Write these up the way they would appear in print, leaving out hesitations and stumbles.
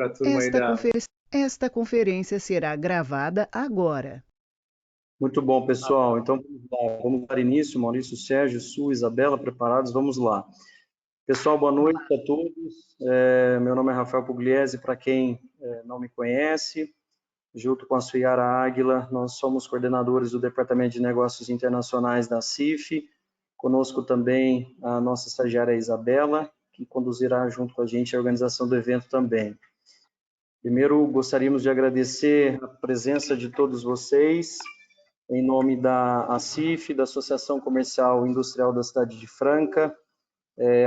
para a turma aí da... Esta conferência será gravada agora. Muito bom, pessoal. Então, vamos lá. Vamos dar início. Maurício, Sérgio, Su, Isabela, preparados? Vamos lá. Pessoal, boa noite a todos. Meu nome é Rafael Pugliese, para quem não me conhece. Junto com a Suiara Águila, nós somos coordenadores do Departamento de Negócios Internacionais da CIF. Conosco também a nossa estagiária Isabela, que conduzirá junto com a gente a organização do evento também. Primeiro, gostaríamos de agradecer a presença de todos vocês, em nome da ACIF, da Associação Comercial e Industrial da Cidade de Franca,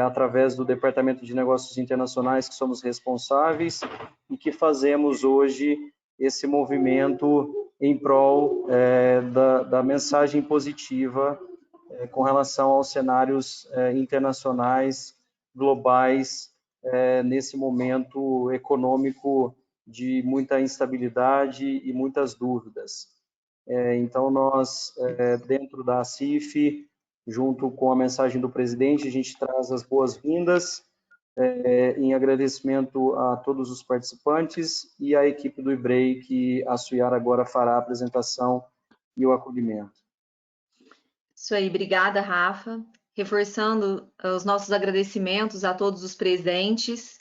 através do Departamento de Negócios Internacionais, que somos responsáveis, e que fazemos hoje esse movimento em prol da mensagem positiva com relação aos cenários internacionais, globais, nesse momento econômico de muita instabilidade e muitas dúvidas. Então, nós, dentro da ACIF, junto com a mensagem do presidente, a gente traz as boas-vindas, em agradecimento a todos os participantes e à equipe do IBREI, que a Suiara agora fará a apresentação e o acolhimento. Isso aí, obrigada, Rafa. Reforçando os nossos agradecimentos a todos os presentes,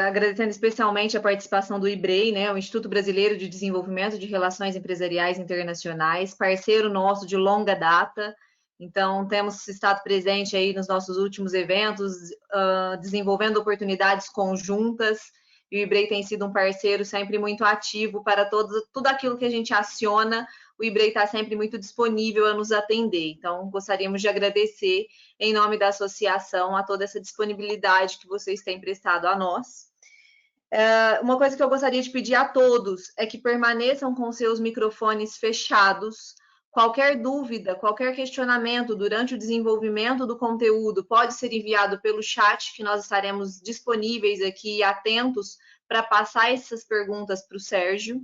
agradecendo especialmente a participação do IBREI, né, o Instituto Brasileiro de Desenvolvimento de Relações Empresariais Internacionais, parceiro nosso de longa data. Então, temos estado presente aí nos nossos últimos eventos, desenvolvendo oportunidades conjuntas, e o IBREI tem sido um parceiro sempre muito ativo para tudo aquilo que a gente aciona. O IBREI está sempre muito disponível a nos atender. Então, gostaríamos de agradecer, em nome da associação, a toda essa disponibilidade que vocês têm prestado a nós. Uma coisa que eu gostaria de pedir a todos é que permaneçam com seus microfones fechados. Qualquer dúvida, qualquer questionamento durante o desenvolvimento do conteúdo pode ser enviado pelo chat, que nós estaremos disponíveis aqui, atentos, para passar essas perguntas para o Sérgio.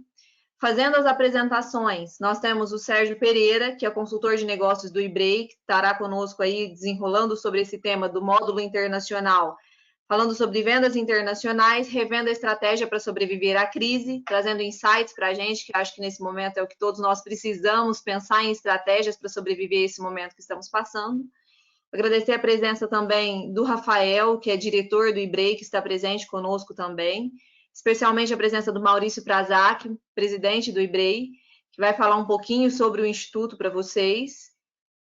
Fazendo as apresentações, nós temos o Sérgio Pereira, que é consultor de negócios do IBREI, que estará conosco aí desenrolando sobre esse tema do módulo internacional, falando sobre vendas internacionais, revendo a estratégia para sobreviver à crise, trazendo insights para a gente, que acho que nesse momento é o que todos nós precisamos, pensar em estratégias para sobreviver a esse momento que estamos passando. Agradecer a presença também do Rafael, que é diretor do IBREI, que está presente conosco também, especialmente a presença do Maurício Prazac, presidente do IBREI, que vai falar um pouquinho sobre o Instituto para vocês.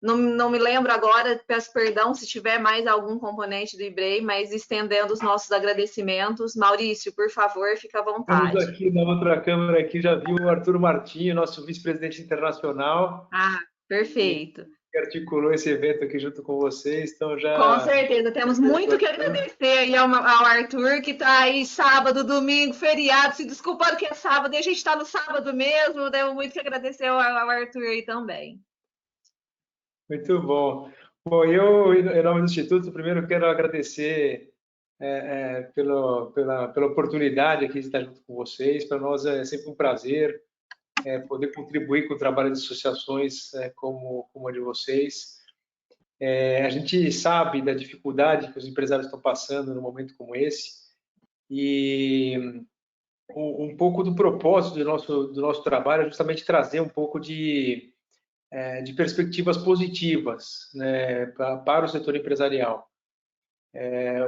Não me lembro agora, peço perdão se tiver mais algum componente do IBREI, mas estendendo os nossos agradecimentos. Maurício, por favor, fica à vontade. Estamos aqui na outra câmera, aqui já viu o Arthur Martinho, nosso vice-presidente internacional. Ah, perfeito. Que articulou esse evento aqui junto com vocês, então já... Com certeza, temos muito que agradecer aí ao Arthur, que está aí sábado, domingo, feriado, se desculpando que é sábado, e a gente está no sábado mesmo, temos muito que agradecer ao Arthur aí também. Muito bom. Bom, eu, em nome do Instituto, primeiro quero agradecer pela oportunidade aqui de estar junto com vocês. Para nós é sempre um prazer poder contribuir com o trabalho de associações como a de vocês. A gente sabe da dificuldade que os empresários estão passando num momento como esse, e um pouco do propósito do nosso trabalho é justamente trazer um pouco de perspectivas positivas, né, para o setor empresarial.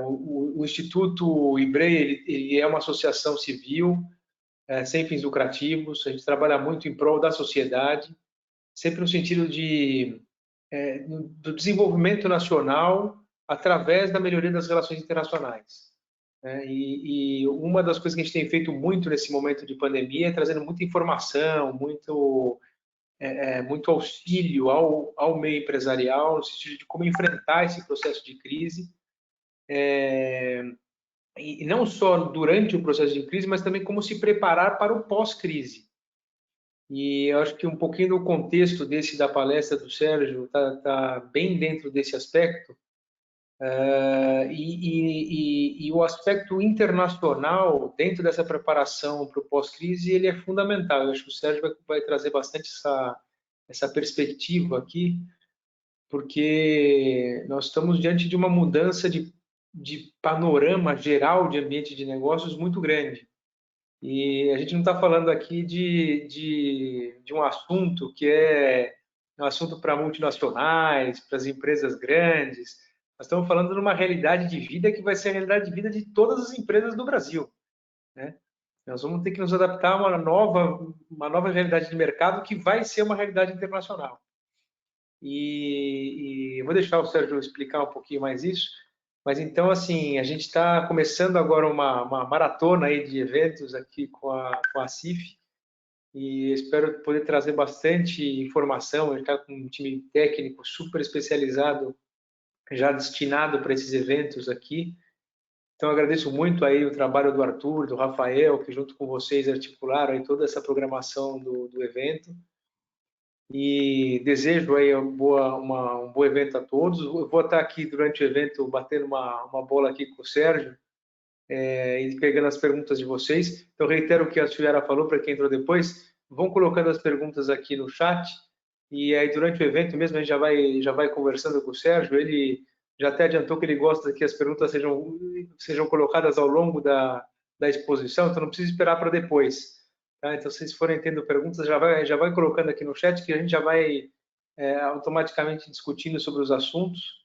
O Instituto IBREI ele é uma associação civil, sem fins lucrativos. A gente trabalha muito em prol da sociedade, sempre no sentido do desenvolvimento nacional através da melhoria das relações internacionais. E uma das coisas que a gente tem feito muito nesse momento de pandemia é trazendo muita informação, muito auxílio ao meio empresarial, no sentido de como enfrentar esse processo de crise, e não só durante o processo de crise, mas também como se preparar para o pós-crise. E eu acho que um pouquinho do contexto da palestra do Sérgio está bem dentro desse aspecto, e o aspecto internacional dentro dessa preparação para o pós-crise ele é fundamental. Eu acho que o Sérgio vai trazer bastante essa perspectiva aqui, porque nós estamos diante de uma mudança de panorama geral de ambiente de negócios muito grande. E a gente não está falando aqui de um assunto que é um assunto para multinacionais, para as empresas grandes. Nós estamos falando de uma realidade de vida que vai ser a realidade de vida de todas as empresas do Brasil, né? Nós vamos ter que nos adaptar a uma nova realidade de mercado que vai ser uma realidade internacional. E vou deixar o Sérgio explicar um pouquinho mais isso. Mas então, assim, a gente está começando agora uma maratona aí de eventos aqui com a CIF e espero poder trazer bastante informação. A gente está com um time técnico super especializado, já destinado para esses eventos aqui. Então, agradeço muito aí o trabalho do Arthur, do Rafael, que junto com vocês articularam aí toda essa programação do evento. E desejo aí um bom evento a todos. Eu vou estar aqui durante o evento batendo uma bola aqui com o Sérgio e pegando as perguntas de vocês. Então, reitero o que a Silvia falou para quem entrou depois. Vão colocando as perguntas aqui no chat e aí durante o evento mesmo a gente já vai conversando com o Sérgio. Ele já até adiantou que ele gosta que as perguntas sejam colocadas ao longo da exposição, então não precisa esperar para depois. Tá? Então, se vocês forem tendo perguntas, já vai colocando aqui no chat que a gente já vai automaticamente discutindo sobre os assuntos.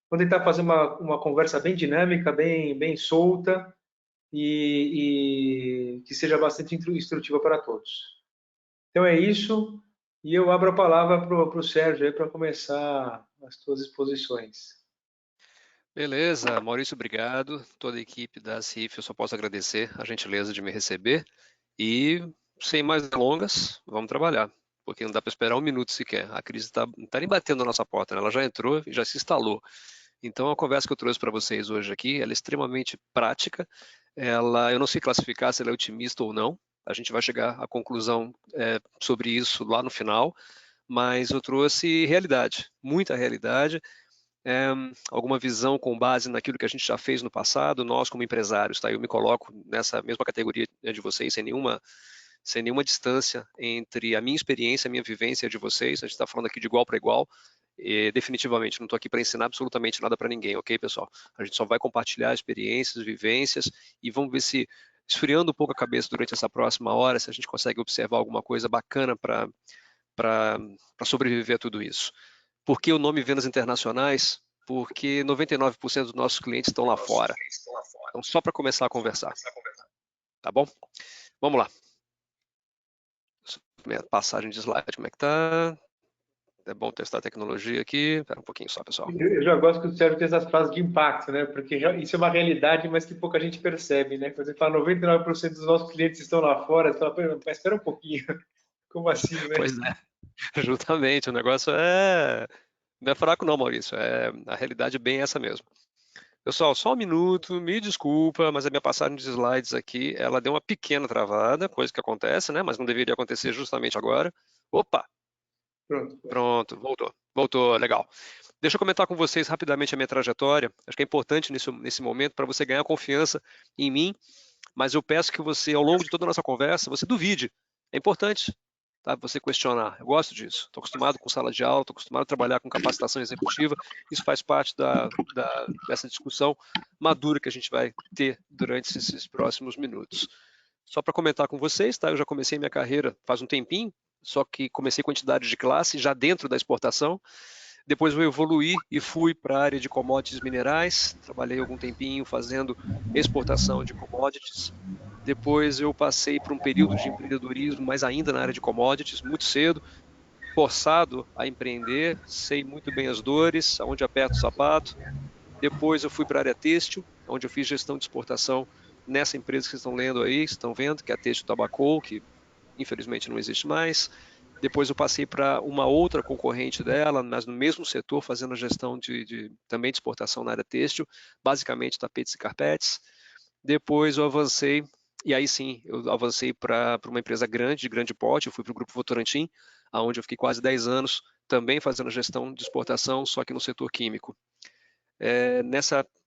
Vou tentar fazer uma conversa bem dinâmica, bem solta e que seja bastante instrutiva para todos. Então é isso, e eu abro a palavra para o Sérgio aí para começar as suas exposições. Beleza, Maurício, obrigado. Toda a equipe da CIF, eu só posso agradecer a gentileza de me receber. E, sem mais delongas, vamos trabalhar, porque não dá para esperar um minuto sequer. A crise não está nem batendo na nossa porta, né? Ela já entrou e já se instalou. Então, a conversa que eu trouxe para vocês hoje aqui, ela é extremamente prática. Eu não sei classificar se ela é otimista ou não. A gente vai chegar à conclusão sobre isso lá no final, mas eu trouxe realidade, muita realidade. Alguma visão com base naquilo que a gente já fez no passado, nós como empresários, tá? Eu me coloco nessa mesma categoria de vocês, sem nenhuma distância entre a minha experiência, a minha vivência e a de vocês. A gente está falando aqui de igual para igual. E definitivamente não estou aqui para ensinar absolutamente nada para ninguém, ok, pessoal? A gente só vai compartilhar experiências, vivências e vamos ver se, esfriando um pouco a cabeça durante essa próxima hora, se a gente consegue observar alguma coisa bacana para sobreviver a tudo isso. Por que o nome Vendas Internacionais? Porque 99% dos nossos clientes estão lá fora. Então, só para começar a conversar. Tá bom? Vamos lá. Minha passagem de slide, como é que tá? É bom testar a tecnologia aqui. Espera um pouquinho só, pessoal. Eu já gosto que o Sérgio tem essas frases de impacto, né? Porque isso é uma realidade, mas que pouca gente percebe, né? Quando você fala 99% dos nossos clientes estão lá fora, você fala, mas espera um pouquinho. Como assim, né? Pois é, justamente. O negócio não é fraco não, Maurício. A realidade é bem essa mesmo. Pessoal, só um minuto, me desculpa, mas a minha passagem de slides aqui, ela deu uma pequena travada, coisa que acontece, né? Mas não deveria acontecer justamente agora. Opa! Pronto, voltou, legal. Deixa eu comentar com vocês rapidamente a minha trajetória. Acho que é importante nesse momento para você ganhar confiança em mim, mas eu peço que você, ao longo de toda a nossa conversa, você duvide. É importante, tá? Você questionar. Eu gosto disso. Estou acostumado com sala de aula, estou acostumado a trabalhar com capacitação executiva. Isso faz parte dessa discussão madura que a gente vai ter durante esses próximos minutos. Só para comentar com vocês, tá? Eu já comecei minha carreira faz um tempinho, só que comecei quantidade de classe já dentro da exportação. Depois eu evoluí e fui para a área de commodities minerais. Trabalhei algum tempinho fazendo exportação de commodities. Depois eu passei por um período de empreendedorismo, mas ainda na área de commodities, muito cedo, forçado a empreender, sei muito bem as dores, aonde aperto o sapato. Depois eu fui para a área têxtil, onde eu fiz gestão de exportação nessa empresa que vocês estão lendo aí, estão vendo, que é a Têxtil Tabacol, que infelizmente não existe mais. Depois eu passei para uma outra concorrente dela, mas no mesmo setor, fazendo a gestão também de exportação na área têxtil, basicamente tapetes e carpetes. Depois eu avancei, e aí sim, eu avancei para uma empresa grande, de grande porte, eu fui para o Grupo Votorantim, onde eu fiquei quase 10 anos, também fazendo a gestão de exportação, só que no setor químico.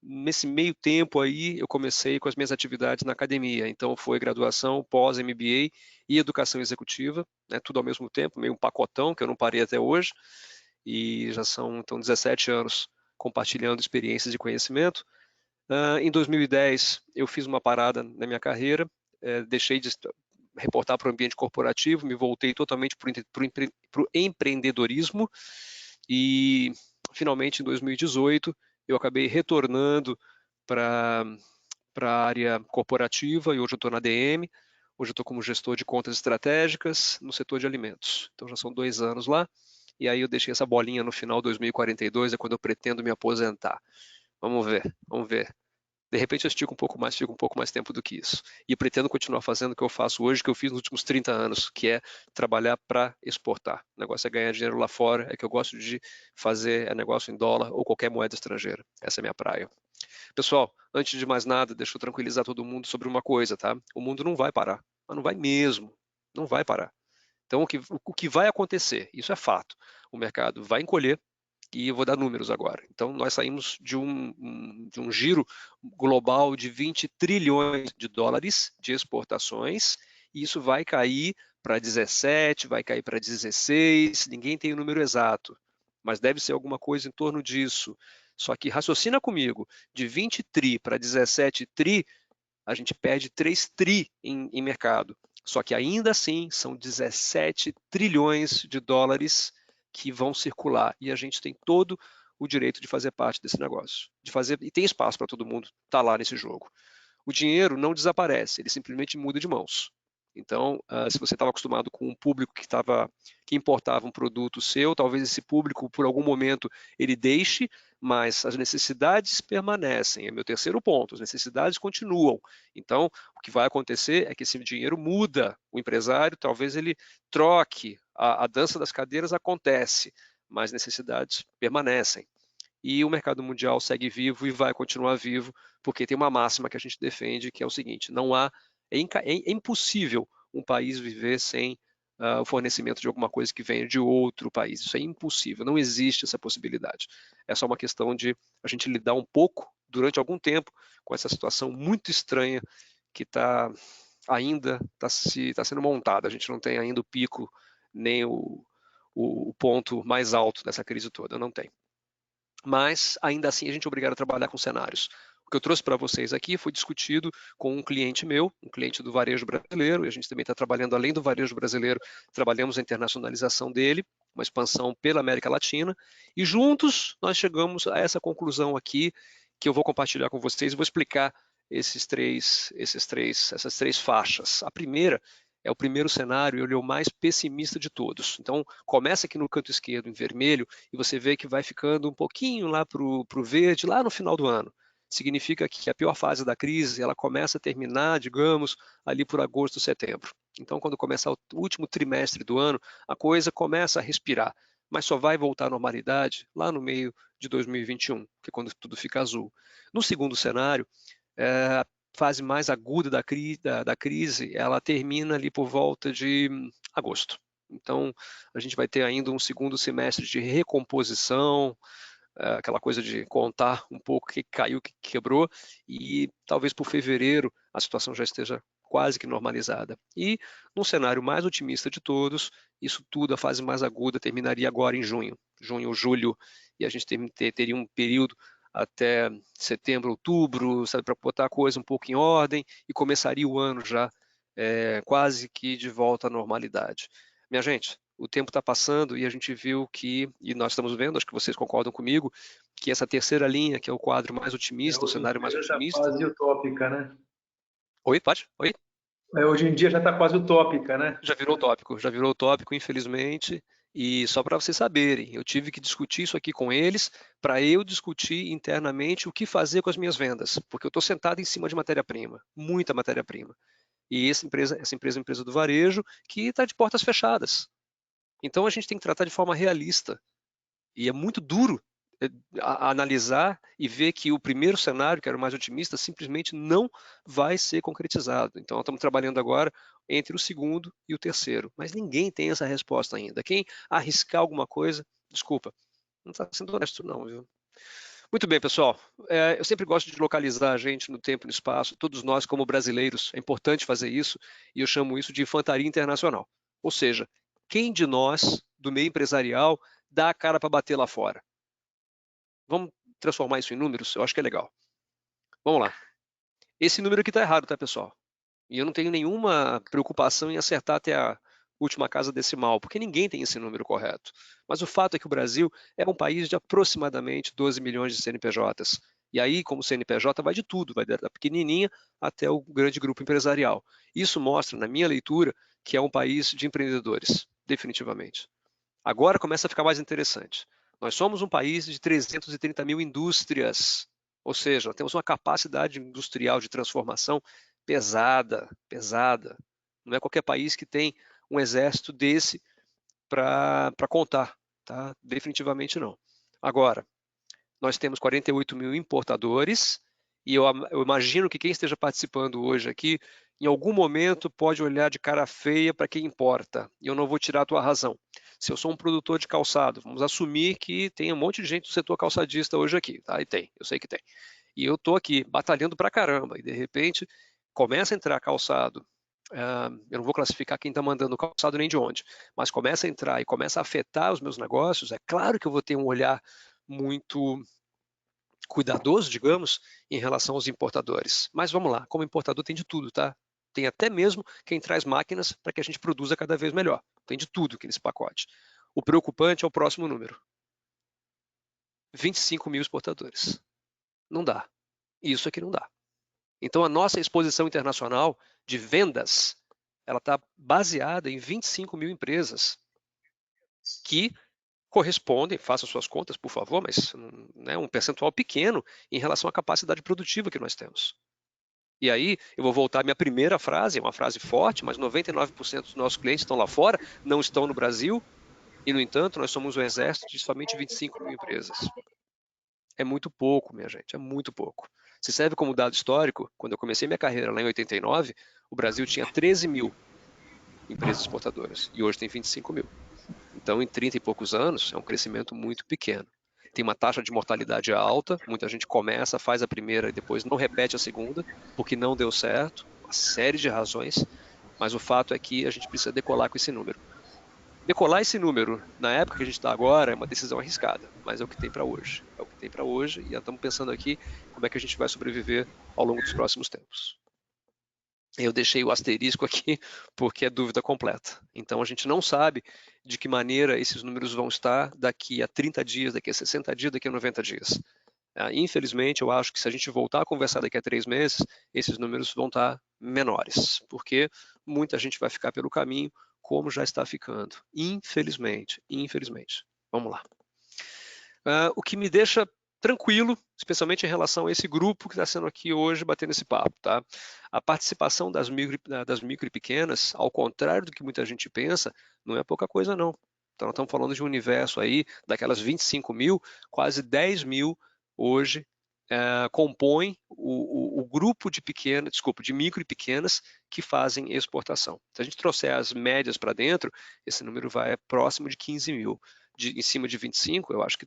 Nesse meio tempo aí, eu comecei com as minhas atividades na academia. Então, foi graduação, pós-MBA e educação executiva, né, tudo ao mesmo tempo, meio um pacotão, que eu não parei até hoje. E já são, então, 17 anos compartilhando experiências e conhecimento. Em 2010, eu fiz uma parada na minha carreira, deixei de reportar para o ambiente corporativo, me voltei totalmente para o empreendedorismo e, finalmente, em 2018, eu acabei retornando para a área corporativa e hoje eu estou na DM. Hoje eu estou como gestor de contas estratégicas no setor de alimentos. Então já são 2 anos lá. E aí eu deixei essa bolinha no final de 2042, é quando eu pretendo me aposentar. Vamos ver, vamos ver. De repente eu estico um pouco mais, fico um pouco mais tempo do que isso. E pretendo continuar fazendo o que eu faço hoje, que eu fiz nos últimos 30 anos, que é trabalhar para exportar. O negócio é ganhar dinheiro lá fora, é que eu gosto de fazer negócio em dólar ou qualquer moeda estrangeira. Essa é a minha praia. Pessoal, antes de mais nada, deixa eu tranquilizar todo mundo sobre uma coisa, tá? O mundo não vai parar, mas não vai mesmo, não vai parar. Então, o que vai acontecer? Isso é fato. O mercado vai encolher, e eu vou dar números agora. Então, nós saímos de um giro global de 20 trilhões de dólares de exportações, e isso vai cair para 17, vai cair para 16, ninguém tem o número exato, mas deve ser alguma coisa em torno disso. Só que raciocina comigo, de 20 tri para 17 tri, a gente perde 3 tri em mercado. Só que ainda assim são 17 trilhões de dólares que vão circular e a gente tem todo o direito de fazer parte desse negócio, de fazer, e tem espaço para todo mundo estar lá nesse jogo. O dinheiro não desaparece, ele simplesmente muda de mãos. Então, se você estava acostumado com um público que importava um produto seu, talvez esse público, por algum momento, ele deixe, mas as necessidades permanecem. É meu terceiro ponto, as necessidades continuam. Então, o que vai acontecer é que esse dinheiro muda. O empresário, talvez ele troque, a dança das cadeiras acontece, mas necessidades permanecem. E o mercado mundial segue vivo e vai continuar vivo, porque tem uma máxima que a gente defende, que é o seguinte: é impossível um país viver sem o fornecimento de alguma coisa que venha de outro país. Isso é impossível, não existe essa possibilidade. É só uma questão de a gente lidar um pouco, durante algum tempo, com essa situação muito estranha que ainda está sendo montada. A gente não tem ainda o pico, nem o ponto mais alto dessa crise toda, não tem. Mas, ainda assim, a gente é obrigado a trabalhar com cenários. O que eu trouxe para vocês aqui foi discutido com um cliente meu, um cliente do varejo brasileiro, e a gente também está trabalhando, além do varejo brasileiro, trabalhamos a internacionalização dele, uma expansão pela América Latina, e juntos nós chegamos a essa conclusão aqui, que eu vou compartilhar com vocês e vou explicar essas três faixas. A primeira é o primeiro cenário, ele é o mais pessimista de todos. Então, começa aqui no canto esquerdo, em vermelho, e você vê que vai ficando um pouquinho lá para o verde, lá no final do ano. Significa que a pior fase da crise, ela começa a terminar, digamos, ali por agosto, setembro. Então, quando começar o último trimestre do ano, a coisa começa a respirar, mas só vai voltar à normalidade lá no meio de 2021, que é quando tudo fica azul. No segundo cenário, a fase mais aguda da crise, ela termina ali por volta de agosto. Então, a gente vai ter ainda um segundo semestre de recomposição, aquela coisa de contar um pouco o que caiu, o que quebrou, e talvez por fevereiro a situação já esteja quase que normalizada. E, num cenário mais otimista de todos, isso tudo, a fase mais aguda, terminaria agora em junho, julho, e a gente teria um período até setembro, outubro, sabe, para botar a coisa um pouco em ordem, e começaria o ano já quase que de volta à normalidade. Minha gente, o tempo está passando e a gente viu que, e nós estamos vendo, acho que vocês concordam comigo, que essa terceira linha, que é o quadro mais otimista, o cenário mais otimista... Já está quase utópica, né? Oi, pode? Oi? Hoje em dia já está quase utópica, né? Já virou utópico, infelizmente. E só para vocês saberem, eu tive que discutir isso aqui com eles para eu discutir internamente o que fazer com as minhas vendas, porque eu estou sentado em cima de matéria-prima, muita matéria-prima. E essa empresa é uma empresa do varejo que está de portas fechadas. Então a gente tem que tratar de forma realista. E é muito duro analisar e ver que o primeiro cenário, que era o mais otimista, simplesmente não vai ser concretizado. Então, nós estamos trabalhando agora entre o segundo e o terceiro, mas ninguém tem essa resposta ainda. Quem arriscar alguma coisa, desculpa, não está sendo honesto não, viu? Muito bem, pessoal. Eu sempre gosto de localizar a gente no tempo e no espaço, todos nós como brasileiros, é importante fazer isso, e eu chamo isso de infantaria internacional. Ou seja, quem de nós, do meio empresarial, dá a cara para bater lá fora? Vamos transformar isso em números? Eu acho que é legal. Vamos lá. Esse número aqui está errado, tá, pessoal? E eu não tenho nenhuma preocupação em acertar até a última casa decimal, porque ninguém tem esse número correto. Mas o fato é que o Brasil é um país de aproximadamente 12 milhões de CNPJs. E aí, como CNPJ, vai de tudo, vai da pequenininha até o grande grupo empresarial. Isso mostra, na minha leitura, que é um país de empreendedores, definitivamente. Agora começa a ficar mais interessante. Nós somos um país de 330 mil indústrias, ou seja, nós temos uma capacidade industrial de transformação pesada, pesada. Não é qualquer país que tem um exército desse para contar, tá? Definitivamente não. Agora, nós temos 48 mil importadores e eu imagino que quem esteja participando hoje aqui, em algum momento pode olhar de cara feia para quem importa. E eu não vou tirar a tua razão. Se eu sou um produtor de calçado, vamos assumir que tem um monte de gente do setor calçadista hoje aqui, tá? E tem, eu sei que tem. E eu estou aqui batalhando pra caramba e de repente começa a entrar calçado. Eu não vou classificar quem está mandando calçado nem de onde, mas começa a entrar e começa a afetar os meus negócios. É claro que eu vou ter um olhar muito cuidadoso, digamos, em relação aos importadores. Mas vamos lá, como importador tem de tudo, tá? Tem até mesmo quem traz máquinas para que a gente produza cada vez melhor. Tem de tudo aqui nesse pacote. O preocupante é o próximo número. 25 mil exportadores. Não dá. Isso aqui não dá. Então a nossa exposição internacional de vendas, ela está baseada em 25 mil empresas que correspondem, façam suas contas, por favor, mas né, um percentual pequeno em relação à capacidade produtiva que nós temos. E aí, eu vou voltar à minha primeira frase, é uma frase forte, mas 99% dos nossos clientes estão lá fora, não estão no Brasil, e, no entanto, nós somos um exército de somente 25 mil empresas. É muito pouco, minha gente, é muito pouco. Se serve como dado histórico, quando eu comecei minha carreira lá em 89, o Brasil tinha 13 mil empresas exportadoras, e hoje tem 25 mil. Então, em 30 e poucos anos, é um crescimento muito pequeno. Tem uma taxa de mortalidade alta, muita gente começa, faz a primeira e depois não repete a segunda, porque não deu certo, uma série de razões, mas o fato é que a gente precisa decolar com esse número. Decolar esse número, na época que a gente está agora, é uma decisão arriscada, mas é o que tem para hoje. É o que tem para hoje e estamos pensando aqui como é que a gente vai sobreviver ao longo dos próximos tempos. Eu deixei o asterisco aqui porque é dúvida completa. Então a gente não sabe de que maneira esses números vão estar daqui a 30 dias, daqui a 60 dias, daqui a 90 dias. Infelizmente, eu acho que se a gente voltar a conversar daqui a 3 meses, esses números vão estar menores, porque muita gente vai ficar pelo caminho, como já está ficando. Infelizmente, infelizmente. Vamos lá. O que me deixa tranquilo, especialmente em relação a esse grupo que está sendo aqui hoje batendo esse papo, tá? A participação das micro e pequenas, ao contrário do que muita gente pensa, não é pouca coisa não. Então nós estamos falando de um universo aí, daquelas 25 mil, quase 10 mil hoje compõem o grupo de micro e pequenas que fazem exportação. Se a gente trouxer as médias para dentro, esse número vai próximo de 15 mil. Em cima de 25, eu acho que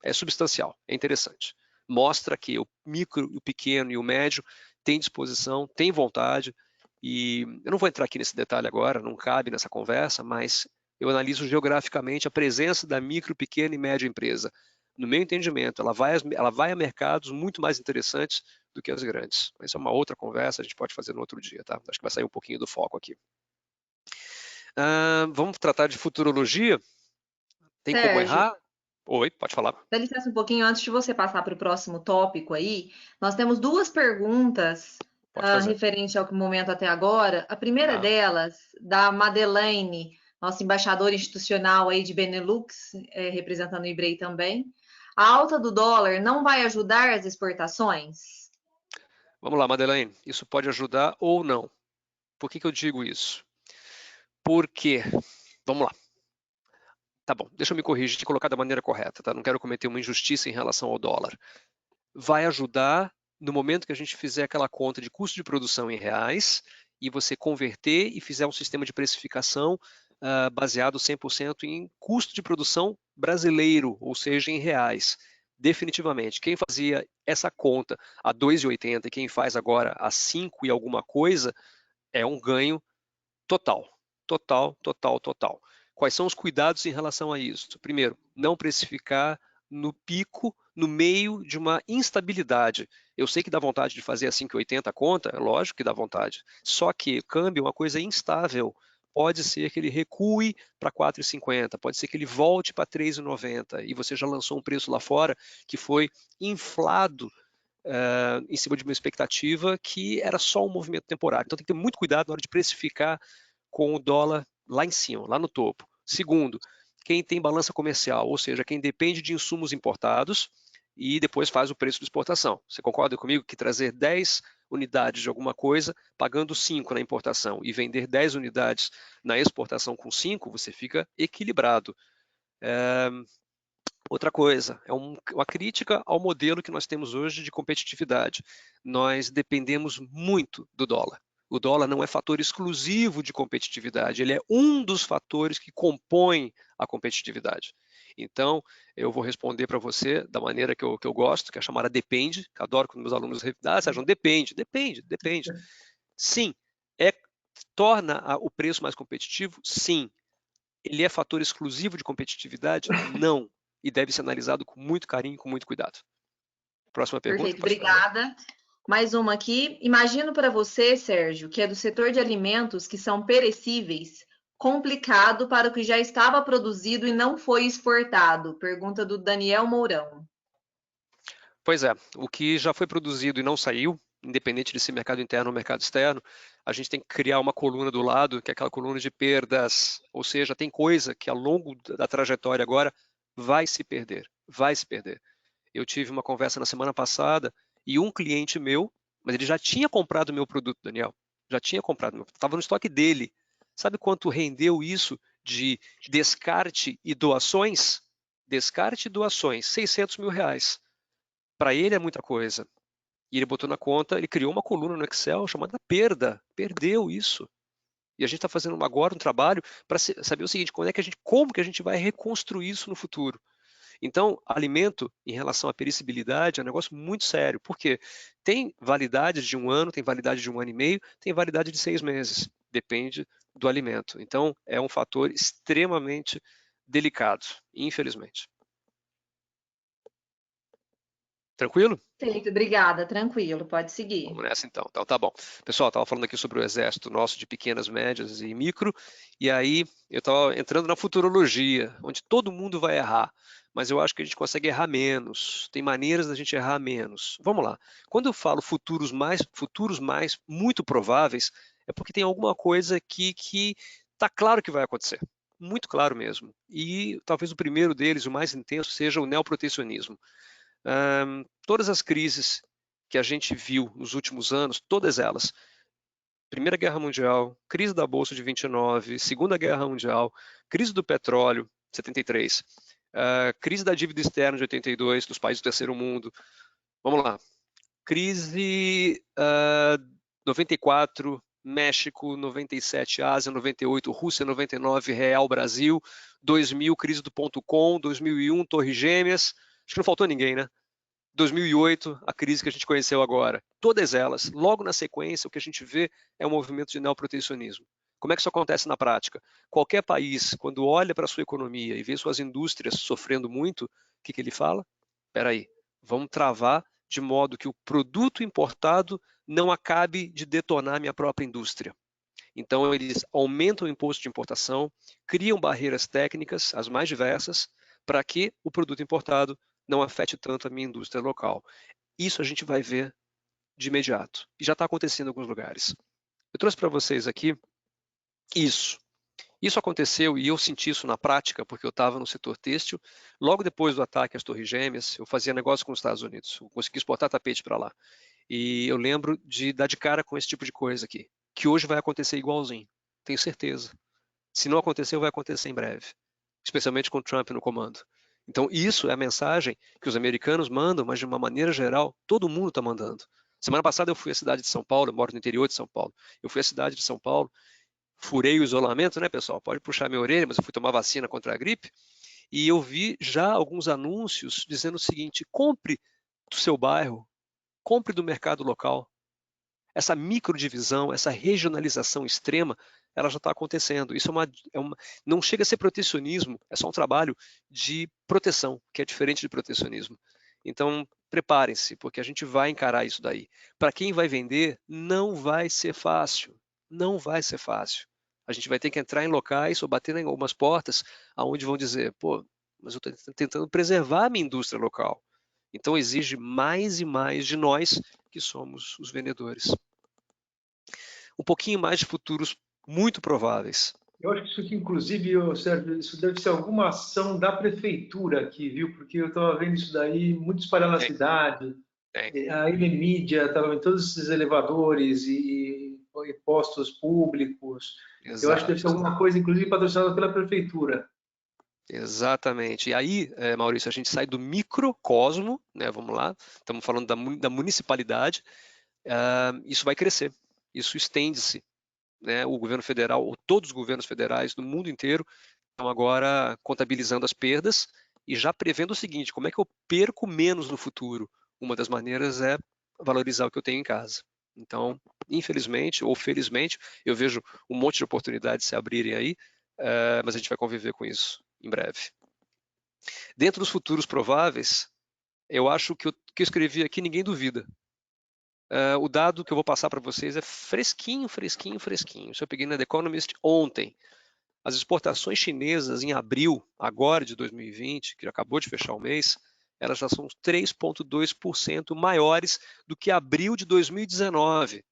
é substancial, é interessante. Mostra que o micro, o pequeno e o médio têm disposição, têm vontade, e eu não vou entrar aqui nesse detalhe agora, não cabe nessa conversa, mas eu analiso geograficamente a presença da micro, pequena e média empresa. No meu entendimento, ela vai a mercados muito mais interessantes do que as grandes. Isso é uma outra conversa, a gente pode fazer no outro dia, tá? Acho que vai sair um pouquinho do foco aqui. Vamos tratar de futurologia? Tem Sérgio, como errar? Oi, pode falar. Dá licença um pouquinho antes de você passar para o próximo tópico aí. Nós temos duas perguntas referente ao momento até agora. A primeira delas, da Madeleine, nossa embaixadora institucional aí de Benelux, representando o IBREI também. A alta do dólar não vai ajudar as exportações? Vamos lá, Madeleine. Isso pode ajudar ou não. Por que eu digo isso? Porque, vamos lá. Tá bom, deixa eu me corrigir e colocar da maneira correta, tá? Não quero cometer uma injustiça em relação ao dólar. Vai ajudar no momento que a gente fizer aquela conta de custo de produção em reais e você converter e fizer um sistema de precificação baseado 100% em custo de produção brasileiro, ou seja, em reais. Definitivamente, quem fazia essa conta a 2,80 e quem faz agora a 5 e alguma coisa, é um ganho total. Total, total, total. Quais são os cuidados em relação a isso? Primeiro, não precificar no pico no meio de uma instabilidade. Eu sei que dá vontade de fazer a 5,80 a conta, é lógico que dá vontade. Só que câmbio é uma coisa instável. Pode ser que ele recue para 4,50, pode ser que ele volte para 3,90 e você já lançou um preço lá fora que foi inflado em cima de uma expectativa que era só um movimento temporário. Então tem que ter muito cuidado na hora de precificar com o dólar lá em cima, lá no topo. Segundo, quem tem balança comercial, ou seja, quem depende de insumos importados e depois faz o preço de exportação. Você concorda comigo que trazer 10 unidades de alguma coisa, pagando 5 na importação e vender 10 unidades na exportação com 5, você fica equilibrado. Outra coisa, é uma crítica ao modelo que nós temos hoje de competitividade. Nós dependemos muito do dólar. O dólar não é fator exclusivo de competitividade, ele é um dos fatores que compõem a competitividade. Então, eu vou responder para você da maneira que eu gosto, que é chamada depende, que adoro quando meus alunos Sérgio, depende. Sim, torna o preço mais competitivo? Sim. Ele é fator exclusivo de competitividade? Não. E deve ser analisado com muito carinho e com muito cuidado. Próxima pergunta. Perfeito, obrigada. Mais uma aqui. Imagino para você, Sérgio, que é do setor de alimentos que são perecíveis, complicado para o que já estava produzido e não foi exportado. Pergunta do Daniel Mourão. Pois é, o que já foi produzido e não saiu, independente de ser mercado interno ou mercado externo, a gente tem que criar uma coluna do lado, que é aquela coluna de perdas, ou seja, tem coisa que ao longo da trajetória agora vai se perder. Eu tive uma conversa na semana passada e um cliente meu, mas ele já tinha comprado o meu produto, Daniel, já tinha comprado, estava no estoque dele. Sabe quanto rendeu isso de descarte e doações? Descarte e doações, R$600 mil. Para ele é muita coisa. E ele botou na conta, ele criou uma coluna no Excel chamada perda, perdeu isso. E a gente está fazendo agora um trabalho para saber o seguinte, como que a gente vai reconstruir isso no futuro. Então, alimento, em relação à perecibilidade, é um negócio muito sério. Por quê? Tem validade de 1 ano, tem validade de 1 ano e meio, tem validade de 6 meses. Depende do alimento. Então, é um fator extremamente delicado, infelizmente. Tranquilo? Perfeito, obrigada. Tranquilo, pode seguir. Vamos nessa então. Então tá bom. Pessoal, estava falando aqui sobre o exército nosso de pequenas, médias e micro, e aí eu estava entrando na futurologia, onde todo mundo vai errar, mas eu acho que a gente consegue errar menos. Tem maneiras da gente errar menos. Vamos lá. Quando eu falo futuros mais muito prováveis, é porque tem alguma coisa aqui que está claro que vai acontecer. Muito claro mesmo. E talvez o primeiro deles, o mais intenso, seja o neoprotecionismo. Todas as crises que a gente viu nos últimos anos, todas elas, Primeira Guerra Mundial, crise da Bolsa de 29, Segunda Guerra Mundial, crise do petróleo, 73, crise da dívida externa de 82, dos países do terceiro mundo, vamos lá, crise 94, México, 97, Ásia, 98, Rússia, 99, Real, Brasil, 2000, crise do .com, 2001, Torre Gêmeas, acho que não faltou ninguém, né? 2008, a crise que a gente conheceu agora. Todas elas, logo na sequência, o que a gente vê é um movimento de neoprotecionismo. Como é que isso acontece na prática? Qualquer país, quando olha para a sua economia e vê suas indústrias sofrendo muito, o que ele fala? Espera aí, vamos travar de modo que o produto importado não acabe de detonar minha própria indústria. Então, eles aumentam o imposto de importação, criam barreiras técnicas, as mais diversas, para que o produto importado não afete tanto a minha indústria local. Isso a gente vai ver de imediato. E já está acontecendo em alguns lugares. Eu trouxe para vocês aqui isso. Isso aconteceu e eu senti isso na prática, porque eu estava no setor têxtil. Logo depois do ataque às Torres Gêmeas, eu fazia negócio com os Estados Unidos. Eu consegui exportar tapete para lá. E eu lembro de dar de cara com esse tipo de coisa aqui, que hoje vai acontecer igualzinho. Tenho certeza. Se não aconteceu, vai acontecer em breve. Especialmente com o Trump no comando. Então, isso é a mensagem que os americanos mandam, mas de uma maneira geral, todo mundo está mandando. Semana passada eu fui à cidade de São Paulo, eu moro no interior de São Paulo. Eu fui à cidade de São Paulo, furei o isolamento, né, pessoal? Pode puxar minha orelha, mas eu fui tomar vacina contra a gripe. E eu vi já alguns anúncios dizendo o seguinte: compre do seu bairro, compre do mercado local. Essa microdivisão, essa regionalização extrema, ela já está acontecendo. Isso não chega a ser protecionismo, é só um trabalho de proteção, que é diferente de protecionismo. Então, preparem-se, porque a gente vai encarar isso daí. Para quem vai vender, não vai ser fácil. Não vai ser fácil. A gente vai ter que entrar em locais ou bater em algumas portas aonde vão dizer, pô, mas eu estou tentando preservar a minha indústria local. Então, exige mais e mais de nós, que somos os vendedores. Um pouquinho mais de futuros muito prováveis. Eu acho que isso aqui, inclusive, Sérgio, isso deve ser alguma ação da prefeitura aqui, viu? Porque eu estava vendo isso daí muito espalhado na cidade. A Ilha Mídia estava em todos esses elevadores e postos públicos. Exato. Eu acho que deve ser alguma coisa, inclusive, patrocinada pela prefeitura. Exatamente. E aí, Maurício, a gente sai do microcosmo, né? Vamos lá, estamos falando da municipalidade. Isso vai crescer, isso estende-se. Né? O governo federal, ou todos os governos federais do mundo inteiro, estão agora contabilizando as perdas e já prevendo o seguinte: como é que eu perco menos no futuro? Uma das maneiras é valorizar o que eu tenho em casa. Então, infelizmente ou felizmente, eu vejo um monte de oportunidades se abrirem aí, mas a gente vai conviver com isso em breve. Dentro dos futuros prováveis, eu acho que o que eu escrevi aqui ninguém duvida. O dado que eu vou passar para vocês é fresquinho, fresquinho, fresquinho. Isso eu peguei na The Economist ontem. As exportações chinesas em abril, agora de 2020, que acabou de fechar o mês, elas já são 3,2% maiores do que abril de 2019.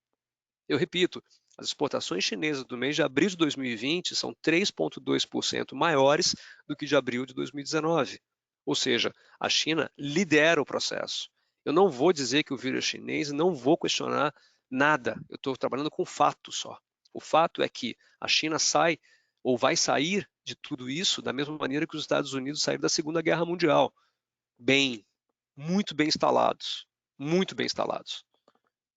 Eu repito, as exportações chinesas do mês de abril de 2020 são 3,2% maiores do que de abril de 2019. Ou seja, a China lidera o processo. Eu não vou dizer que o vírus é chinês, não vou questionar nada. Eu estou trabalhando com fato só. O fato é que a China sai ou vai sair de tudo isso da mesma maneira que os Estados Unidos saíram da Segunda Guerra Mundial. Bem, muito bem instalados. Muito bem instalados.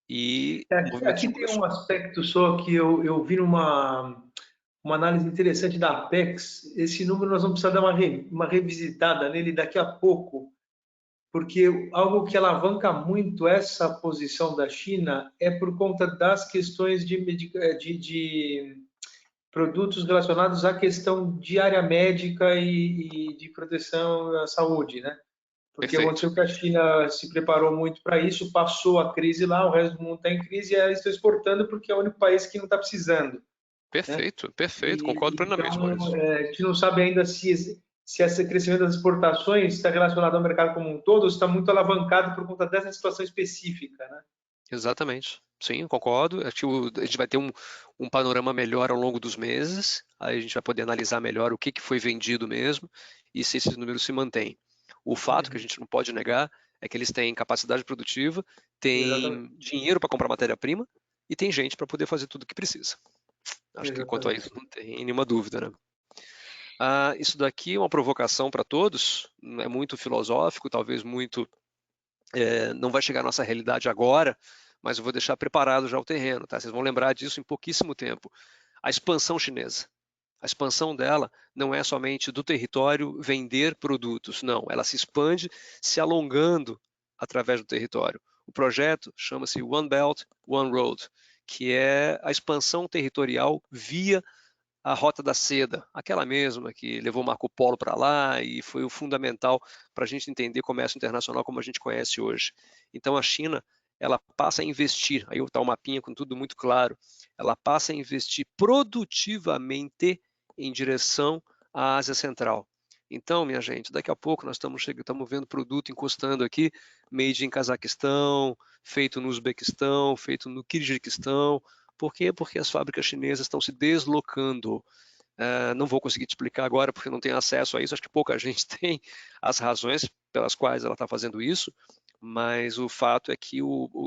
E aqui tem um aspecto só que eu vi numa análise interessante da Apex. Esse número nós vamos precisar dar uma revisitada nele daqui a pouco, porque algo que alavanca muito essa posição da China é por conta das questões de produtos relacionados à questão de área médica e de proteção à saúde, né? Porque aconteceu que a China se preparou muito para isso, passou a crise lá, o resto do mundo está em crise e eles estão exportando porque é o único país que não está precisando. Perfeito, né? Perfeito, concordo plenamente. Então, a gente não sabe ainda se esse crescimento das exportações está relacionado ao mercado como um todo ou se está muito alavancado por conta dessa situação específica, né? Exatamente. Sim, concordo. Acho que a gente vai ter um panorama melhor ao longo dos meses, aí a gente vai poder analisar melhor o que foi vendido mesmo e se esses números se mantêm. O fato que a gente não pode negar é que eles têm capacidade produtiva, têm dinheiro para comprar matéria-prima e tem gente para poder fazer tudo o que precisa. Acho que quanto a isso não tem nenhuma dúvida, né? Isso daqui é uma provocação para todos, é muito filosófico, talvez muito... não vai chegar à nossa realidade agora, mas eu vou deixar preparado já o terreno, tá? Vocês vão lembrar disso em pouquíssimo tempo. A expansão chinesa. A expansão dela não é somente do território vender produtos, não. Ela se expande se alongando através do território. O projeto chama-se One Belt, One Road, que é a expansão territorial via a Rota da Seda, aquela mesma que levou Marco Polo para lá e foi o fundamental para a gente entender comércio internacional como a gente conhece hoje. Então a China, ela passa a investir, aí está o mapinha com tudo muito claro, ela passa a investir produtivamente em direção à Ásia Central. Então, minha gente, daqui a pouco nós estamos vendo produto encostando aqui, made em Cazaquistão, feito no Uzbequistão, feito no Quirguistão. Por quê? Porque as fábricas chinesas estão se deslocando. Não vou conseguir te explicar agora porque não tenho acesso a isso, acho que pouca gente tem as razões pelas quais ela está fazendo isso, mas o fato é que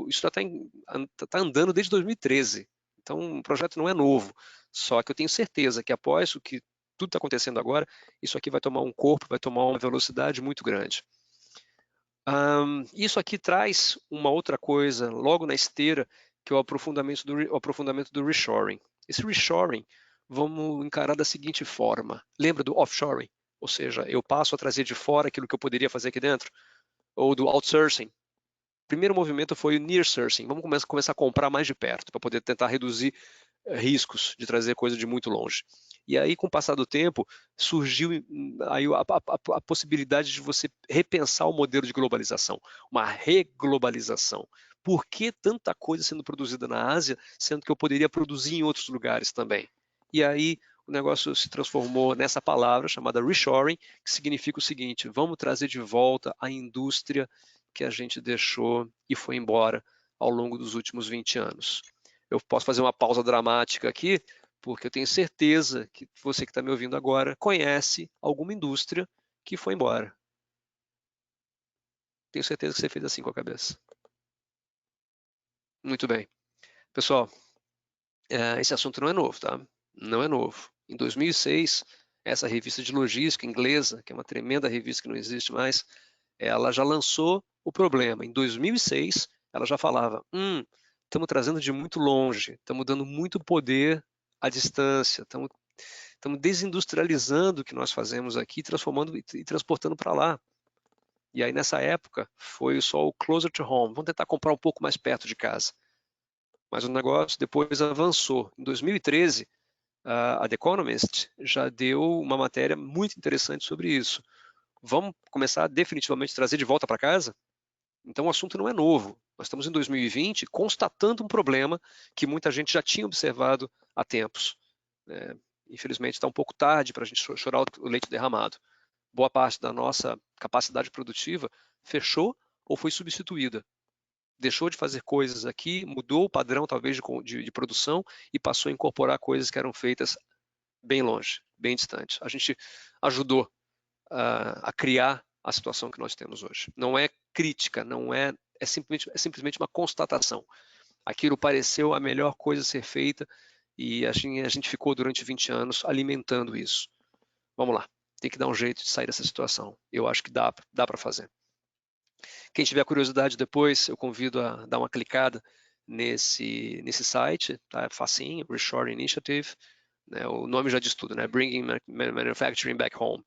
isso está andando desde 2013, então o projeto não é novo, só que eu tenho certeza que após o que tudo está acontecendo agora, isso aqui vai tomar um corpo, vai tomar uma velocidade muito grande. Isso aqui traz uma outra coisa, logo na esteira, que é o aprofundamento do reshoring. Esse reshoring, vamos encarar da seguinte forma. Lembra do offshoring? Ou seja, eu passo a trazer de fora aquilo que eu poderia fazer aqui dentro? Ou do outsourcing? O primeiro movimento foi o nearsourcing. Vamos começar a comprar mais de perto, para poder tentar reduzir riscos de trazer coisa de muito longe. E aí, com o passar do tempo, surgiu aí a possibilidade de você repensar o modelo de globalização, uma reglobalização. Por que tanta coisa sendo produzida na Ásia, sendo que eu poderia produzir em outros lugares também? E aí o negócio se transformou nessa palavra chamada reshoring, que significa o seguinte: vamos trazer de volta a indústria que a gente deixou e foi embora ao longo dos últimos 20 anos. Eu posso fazer uma pausa dramática aqui, porque eu tenho certeza que você que está me ouvindo agora conhece alguma indústria que foi embora. Tenho certeza que você fez assim com a cabeça. Muito bem. Pessoal, esse assunto não é novo, tá? Não é novo. Em 2006, essa revista de logística inglesa, que é uma tremenda revista que não existe mais, ela já lançou o problema. Em 2006, ela já falava, estamos trazendo de muito longe, estamos dando muito poder à distância, estamos desindustrializando o que nós fazemos aqui, transformando e transportando para lá. E aí, nessa época, foi só o closer to home. Vamos tentar comprar um pouco mais perto de casa. Mas o negócio depois avançou. Em 2013, a The Economist já deu uma matéria muito interessante sobre isso. Vamos começar definitivamente a trazer de volta para casa? Então o assunto não é novo. Nós estamos em 2020 constatando um problema que muita gente já tinha observado há tempos. Infelizmente está um pouco tarde para a gente chorar o leite derramado. Boa parte da nossa capacidade produtiva fechou ou foi substituída. Deixou de fazer coisas aqui, mudou o padrão talvez de produção e passou a incorporar coisas que eram feitas bem longe, bem distante. A gente ajudou a criar a situação que nós temos hoje. Não é crítica, não é simplesmente uma constatação. Aquilo pareceu a melhor coisa a ser feita e a gente ficou durante 20 anos alimentando isso. Vamos lá, tem que dar um jeito de sair dessa situação. Eu acho que dá para fazer. Quem tiver curiosidade depois, eu convido a dar uma clicada nesse site, tá? É facinho, Reshoring Initiative, né? O nome já diz tudo, né? Bringing Manufacturing Back Home.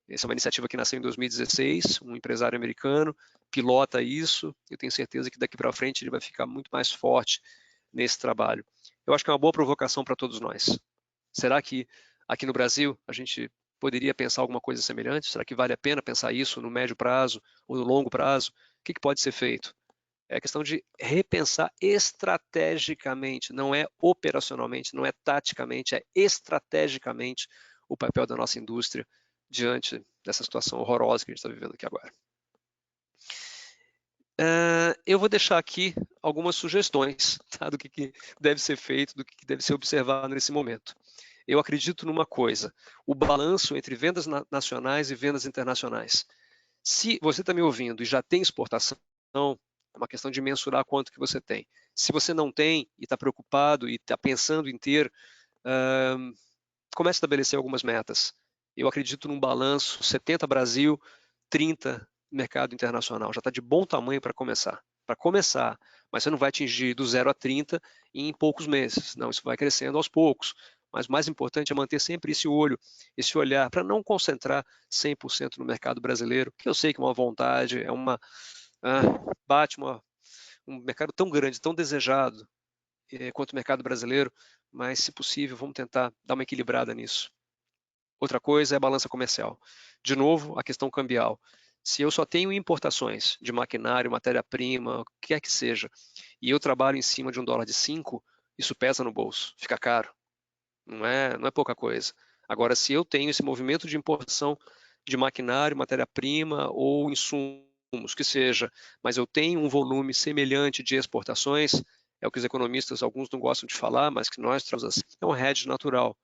Essa é uma iniciativa que nasceu em 2016, um empresário americano pilota isso, eu tenho certeza que daqui para frente ele vai ficar muito mais forte nesse trabalho. Eu acho que é uma boa provocação para todos nós. Será que aqui no Brasil a gente poderia pensar alguma coisa semelhante? Será que vale a pena pensar isso no médio prazo ou no longo prazo? O que pode ser feito? É questão de repensar estrategicamente, não é operacionalmente, não é taticamente, é estrategicamente o papel da nossa indústria diante dessa situação horrorosa que a gente está vivendo aqui agora. Eu vou deixar aqui algumas sugestões, tá, do que deve ser feito, do que deve ser observado nesse momento. Eu acredito numa coisa, o balanço entre vendas nacionais e vendas internacionais. Se você está me ouvindo e já tem exportação, é uma questão de mensurar quanto que você tem. Se você não tem e está preocupado e está pensando em ter, comece a estabelecer algumas metas. Eu acredito num balanço 70 Brasil, 30 mercado internacional. Já está de bom tamanho para começar. Mas você não vai atingir do 0 a 30 em poucos meses. Não, isso vai crescendo aos poucos. Mas o mais importante é manter sempre esse olho, esse olhar, para não concentrar 100% no mercado brasileiro, que eu sei que é uma vontade, bate um mercado tão grande, tão desejado quanto o mercado brasileiro, mas se possível, vamos tentar dar uma equilibrada nisso. Outra coisa é a balança comercial. De novo, a questão cambial. Se eu só tenho importações de maquinário, matéria-prima, o que quer que seja, e eu trabalho em cima de $1,05, isso pesa no bolso, fica caro. Não é pouca coisa. Agora, se eu tenho esse movimento de importação de maquinário, matéria-prima ou insumos, que seja, mas eu tenho um volume semelhante de exportações, é o que os economistas, alguns não gostam de falar, mas que nós trazemos assim, é um hedge natural.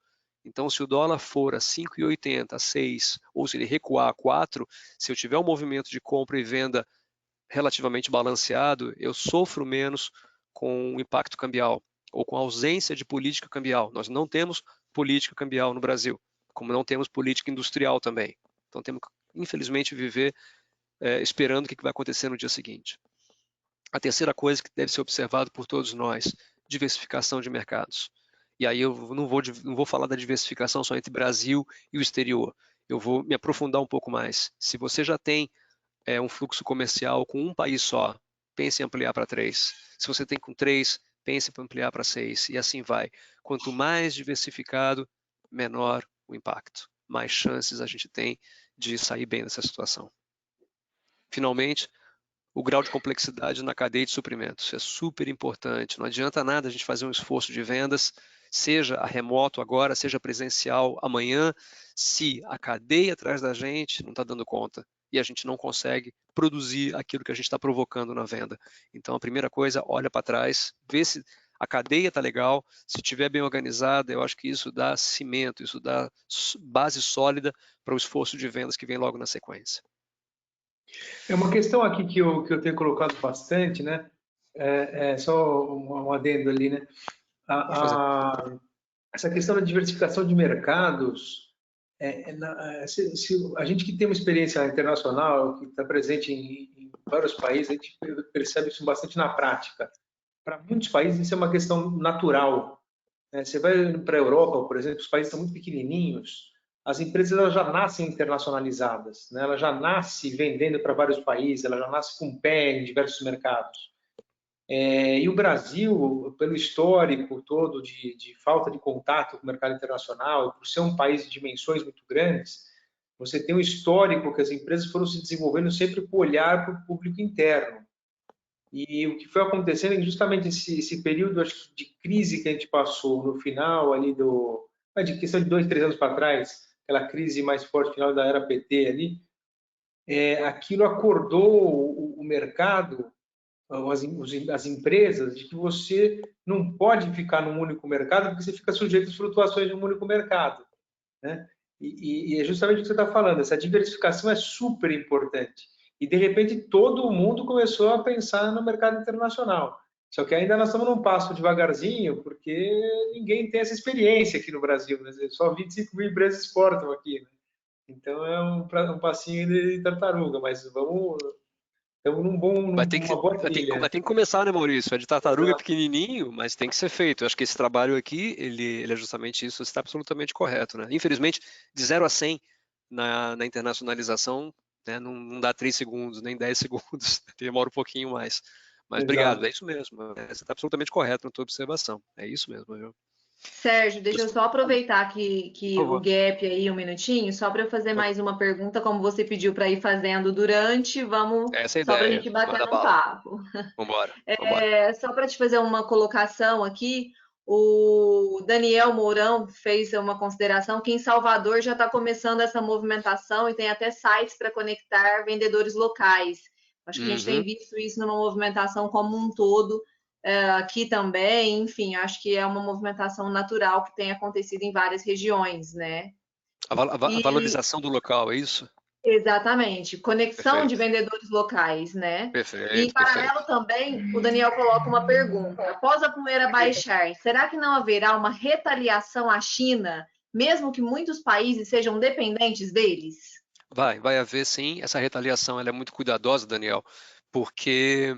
Então, se o dólar for a 5,80, a 6, ou se ele recuar a 4, se eu tiver um movimento de compra e venda relativamente balanceado, eu sofro menos com o impacto cambial ou com a ausência de política cambial. Nós não temos política cambial no Brasil, como não temos política industrial também. Então, temos que, infelizmente, viver esperando o que vai acontecer no dia seguinte. A terceira coisa que deve ser observado por todos nós, diversificação de mercados. E aí eu não vou falar da diversificação só entre Brasil e o exterior. Eu vou me aprofundar um pouco mais. Se você já tem um fluxo comercial com um país só, pense em ampliar para 3. Se você tem com 3, pense em ampliar para 6 e assim vai. Quanto mais diversificado, menor o impacto, mais chances a gente tem de sair bem dessa situação. Finalmente, o grau de complexidade na cadeia de suprimentos é super importante. Não adianta nada a gente fazer um esforço de vendas, seja a remoto agora, seja presencial amanhã, se a cadeia atrás da gente não está dando conta e a gente não consegue produzir aquilo que a gente está provocando na venda. Então, a primeira coisa, olha para trás, vê se a cadeia está legal, se estiver bem organizada, eu acho que isso dá cimento, isso dá base sólida para o esforço de vendas que vem logo na sequência. É uma questão aqui que eu tenho colocado bastante, né? Só um adendo ali, né? Essa questão da diversificação de mercados, a gente que tem uma experiência internacional, que está presente em vários países, a gente percebe isso bastante na prática. Para muitos países isso é uma questão natural. Você vai para a Europa, por exemplo, os países são muito pequenininhos, as empresas elas já nascem internacionalizadas, né? Ela já nasce vendendo para vários países, ela já nasce com pé em diversos mercados. E o Brasil, pelo histórico todo de falta de contato com o mercado internacional, por ser um país de dimensões muito grandes, você tem um histórico que as empresas foram se desenvolvendo sempre com olhar para o público interno. E o que foi acontecendo é justamente esse período acho, de crise que a gente passou no final ali de questão de 2, 3 anos para trás, aquela crise mais forte final da era PT ali, aquilo acordou o mercado, as empresas, de que você não pode ficar num único mercado porque você fica sujeito às flutuações de um único mercado, né? E é justamente o que você está falando, essa diversificação é super importante. E, de repente, todo mundo começou a pensar no mercado internacional. Só que ainda nós estamos num passo devagarzinho, porque ninguém tem essa experiência aqui no Brasil, né? Só 25 mil empresas exportam aqui, né? Então, é um passinho de tartaruga, mas estamos numa boa trilha. Mas tem que começar, né, Maurício? É de tartaruga Exato. pequenininho, mas tem que ser feito. Eu acho que esse trabalho aqui, ele é justamente isso, está absolutamente correto, né? Infelizmente, de 0 a 100 na internacionalização, né, não dá 3 segundos, nem 10 segundos, demora um pouquinho mais. Mas Exato. obrigado, é isso mesmo. Você está absolutamente correto na tua observação. É isso mesmo, viu? Sérgio, deixa eu só aproveitar que o gap aí, um minutinho, só para eu fazer mais uma pergunta, como você pediu para ir fazendo durante, vamos Essa é a só para a ideia. gente bater Manda um bala. papo. Vambora. Só para te fazer uma colocação aqui, o Daniel Mourão fez uma consideração que em Salvador já está começando essa movimentação e tem até sites para conectar vendedores locais. Acho que a gente tem visto isso numa movimentação como um todo, aqui também, enfim, acho que é uma movimentação natural que tem acontecido em várias regiões, né? A valorização do local, é isso? Exatamente, conexão Perfeito. de vendedores locais, né? Perfeito, E em paralelo também, o Daniel coloca uma pergunta. Após a poeira baixar, será que não haverá uma retaliação à China, mesmo que muitos países sejam dependentes deles? Vai haver sim. Essa retaliação ela é muito cuidadosa, Daniel, porque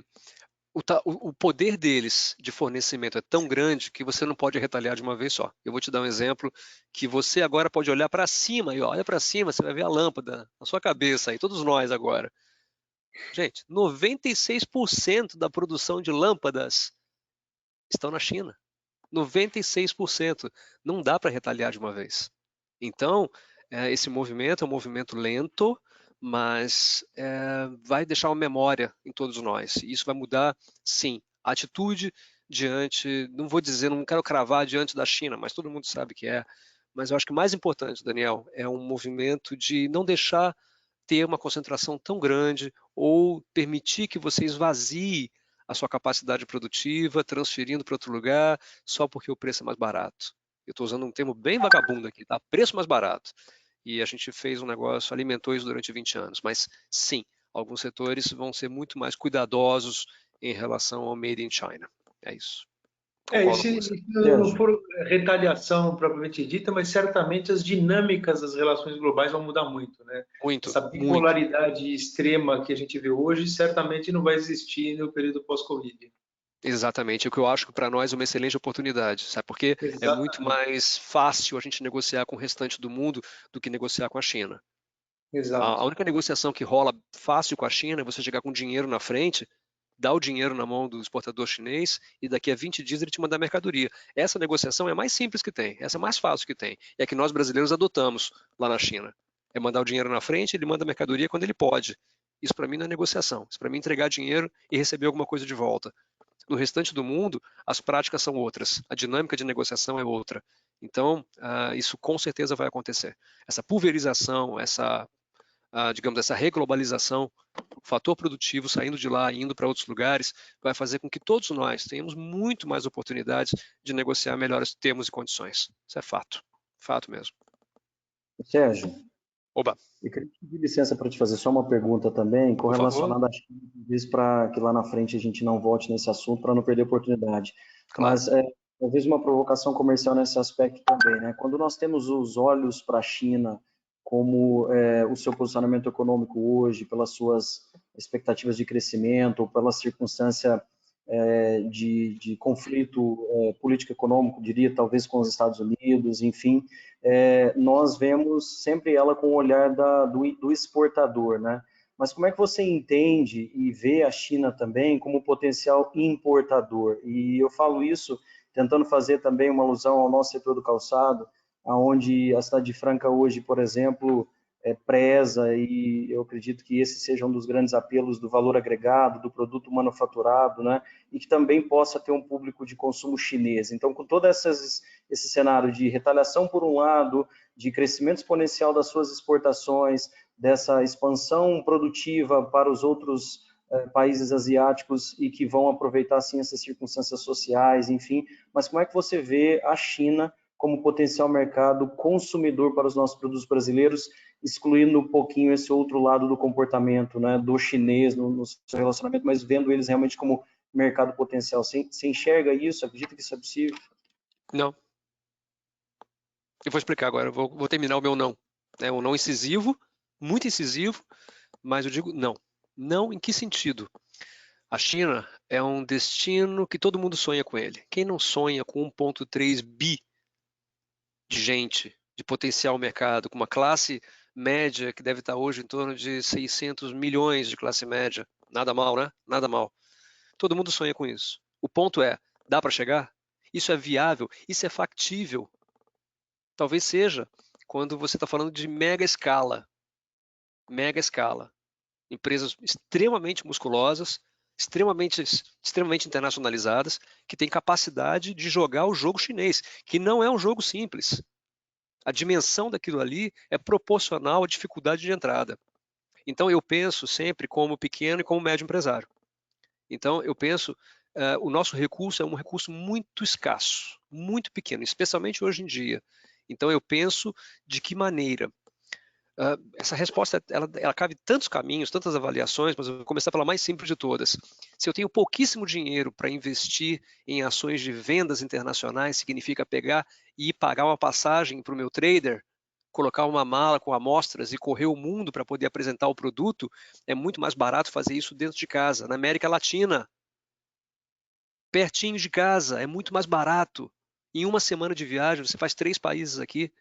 o poder deles de fornecimento é tão grande que você não pode retaliar de uma vez só. Eu vou te dar um exemplo que você agora pode olhar para cima e olha para cima, você vai ver a lâmpada na sua cabeça aí, todos nós agora. Gente, 96% da produção de lâmpadas estão na China. 96%. Não dá para retaliar de uma vez. Então, esse movimento é um movimento lento, mas vai deixar uma memória em todos nós. E isso vai mudar, sim, a atitude diante, não vou dizer, não quero cravar diante da China, mas todo mundo sabe que é. Mas eu acho que o mais importante, Daniel, é um movimento de não deixar ter uma concentração tão grande ou permitir que você esvazie a sua capacidade produtiva, transferindo para outro lugar só porque o preço é mais barato. Eu estou usando um termo bem vagabundo aqui, tá? Preço mais barato. E a gente fez um negócio, alimentou isso durante 20 anos. Mas sim, alguns setores vão ser muito mais cuidadosos em relação ao Made in China. É isso. Se não for retaliação propriamente dita, mas certamente as dinâmicas das relações globais vão mudar muito, né? Muito. Essa bipolaridade extrema que a gente vê hoje certamente não vai existir no período pós-Covid. Exatamente, o que eu acho que para nós é uma excelente oportunidade, sabe? Porque é muito mais fácil a gente negociar com o restante do mundo do que negociar com a China. Exato. A única negociação que rola fácil com a China é você chegar com dinheiro na frente dá o dinheiro na mão do exportador chinês e daqui a 20 dias ele te manda a mercadoria. Essa negociação é a mais simples que tem, essa é a mais fácil que tem. É a que nós brasileiros adotamos lá na China. É mandar o dinheiro na frente, ele manda a mercadoria quando ele pode. Isso para mim não é negociação. Isso para mim é entregar dinheiro e receber alguma coisa de volta. No restante do mundo, as práticas são outras. A dinâmica de negociação é outra. Então, isso com certeza vai acontecer. Essa pulverização, digamos, essa reglobalização, o fator produtivo saindo de lá e indo para outros lugares, vai fazer com que todos nós tenhamos muito mais oportunidades de negociar melhores termos e condições. Isso é fato. Fato mesmo. Sérgio, Oba. eu queria pedir licença para te fazer só uma pergunta também, correlacionada à China, talvez para que lá na frente a gente não volte nesse assunto, para não perder a oportunidade. Claro. Mas talvez uma provocação comercial nesse aspecto também, né? Quando nós temos os olhos para a China, como o seu posicionamento econômico hoje, pelas suas expectativas de crescimento, ou pela circunstância de conflito político-econômico, diria, talvez com os Estados Unidos, enfim, nós vemos sempre ela com o olhar do exportador, né? Mas como é que você entende e vê a China também como potencial importador? E eu falo isso tentando fazer também uma alusão ao nosso setor do calçado, onde a cidade de Franca hoje, por exemplo, preza, e eu acredito que esse seja um dos grandes apelos do valor agregado, do produto manufaturado, né? E que também possa ter um público de consumo chinês. Então, com todo esse cenário de retaliação por um lado, de crescimento exponencial das suas exportações, dessa expansão produtiva para os outros países asiáticos e que vão aproveitar, sim, essas circunstâncias sociais, enfim, mas como é que você vê a China como potencial mercado consumidor para os nossos produtos brasileiros, excluindo um pouquinho esse outro lado do comportamento, né, do chinês no seu relacionamento, mas vendo eles realmente como mercado potencial? Você enxerga isso? Acredita que isso é possível? Não. Eu vou explicar agora, eu vou terminar o meu não. É um não incisivo, muito incisivo, mas eu digo não. Não em que sentido? A China é um destino que todo mundo sonha com ele. Quem não sonha com 1,3 bi de gente, de potencial mercado, com uma classe média que deve estar hoje em torno de 600 milhões de classe média? Nada mal, né? Nada mal. Todo mundo sonha com isso. O ponto é, dá para chegar? Isso é viável? Isso é factível? Talvez seja quando você está falando de mega escala. Mega escala. Empresas extremamente musculosas, extremamente internacionalizadas, que têm capacidade de jogar o jogo chinês, que não é um jogo simples. A dimensão daquilo ali é proporcional à dificuldade de entrada. Então, eu penso sempre como pequeno e como médio empresário. Então, eu penso, o nosso recurso é um recurso muito escasso, muito pequeno, especialmente hoje em dia. Então, eu penso de que maneira. Essa resposta, ela cabe em tantos caminhos, tantas avaliações, mas eu vou começar pela mais simples de todas. Se eu tenho pouquíssimo dinheiro para investir em ações de vendas internacionais, significa pegar e pagar uma passagem para o meu trader, colocar uma mala com amostras e correr o mundo para poder apresentar o produto, é muito mais barato fazer isso dentro de casa, na América Latina. Pertinho de casa, é muito mais barato. Em uma semana de viagem, você faz 3 países aqui,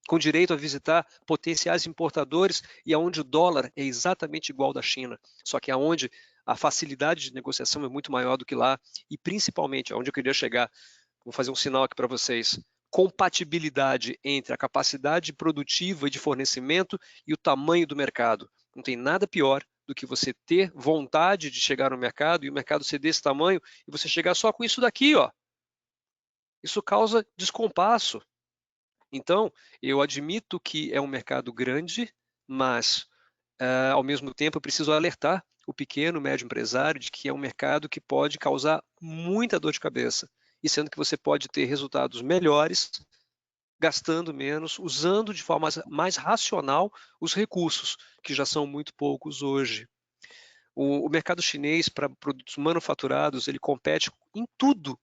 com direito a visitar potenciais importadores e aonde o dólar é exatamente igual ao da China, só que aonde a facilidade de negociação é muito maior do que lá e principalmente, aonde eu queria chegar, vou fazer um sinal aqui para vocês, compatibilidade entre a capacidade produtiva e de fornecimento e o tamanho do mercado. Não tem nada pior do que você ter vontade de chegar no mercado e o mercado ser desse tamanho e você chegar só com isso daqui, ó. Isso causa descompasso. Então, eu admito que é um mercado grande, mas, ao mesmo tempo, eu preciso alertar o pequeno, médio empresário de que é um mercado que pode causar muita dor de cabeça, e sendo que você pode ter resultados melhores, gastando menos, usando de forma mais racional os recursos, que já são muito poucos hoje. O mercado chinês para produtos manufaturados, ele compete em tudo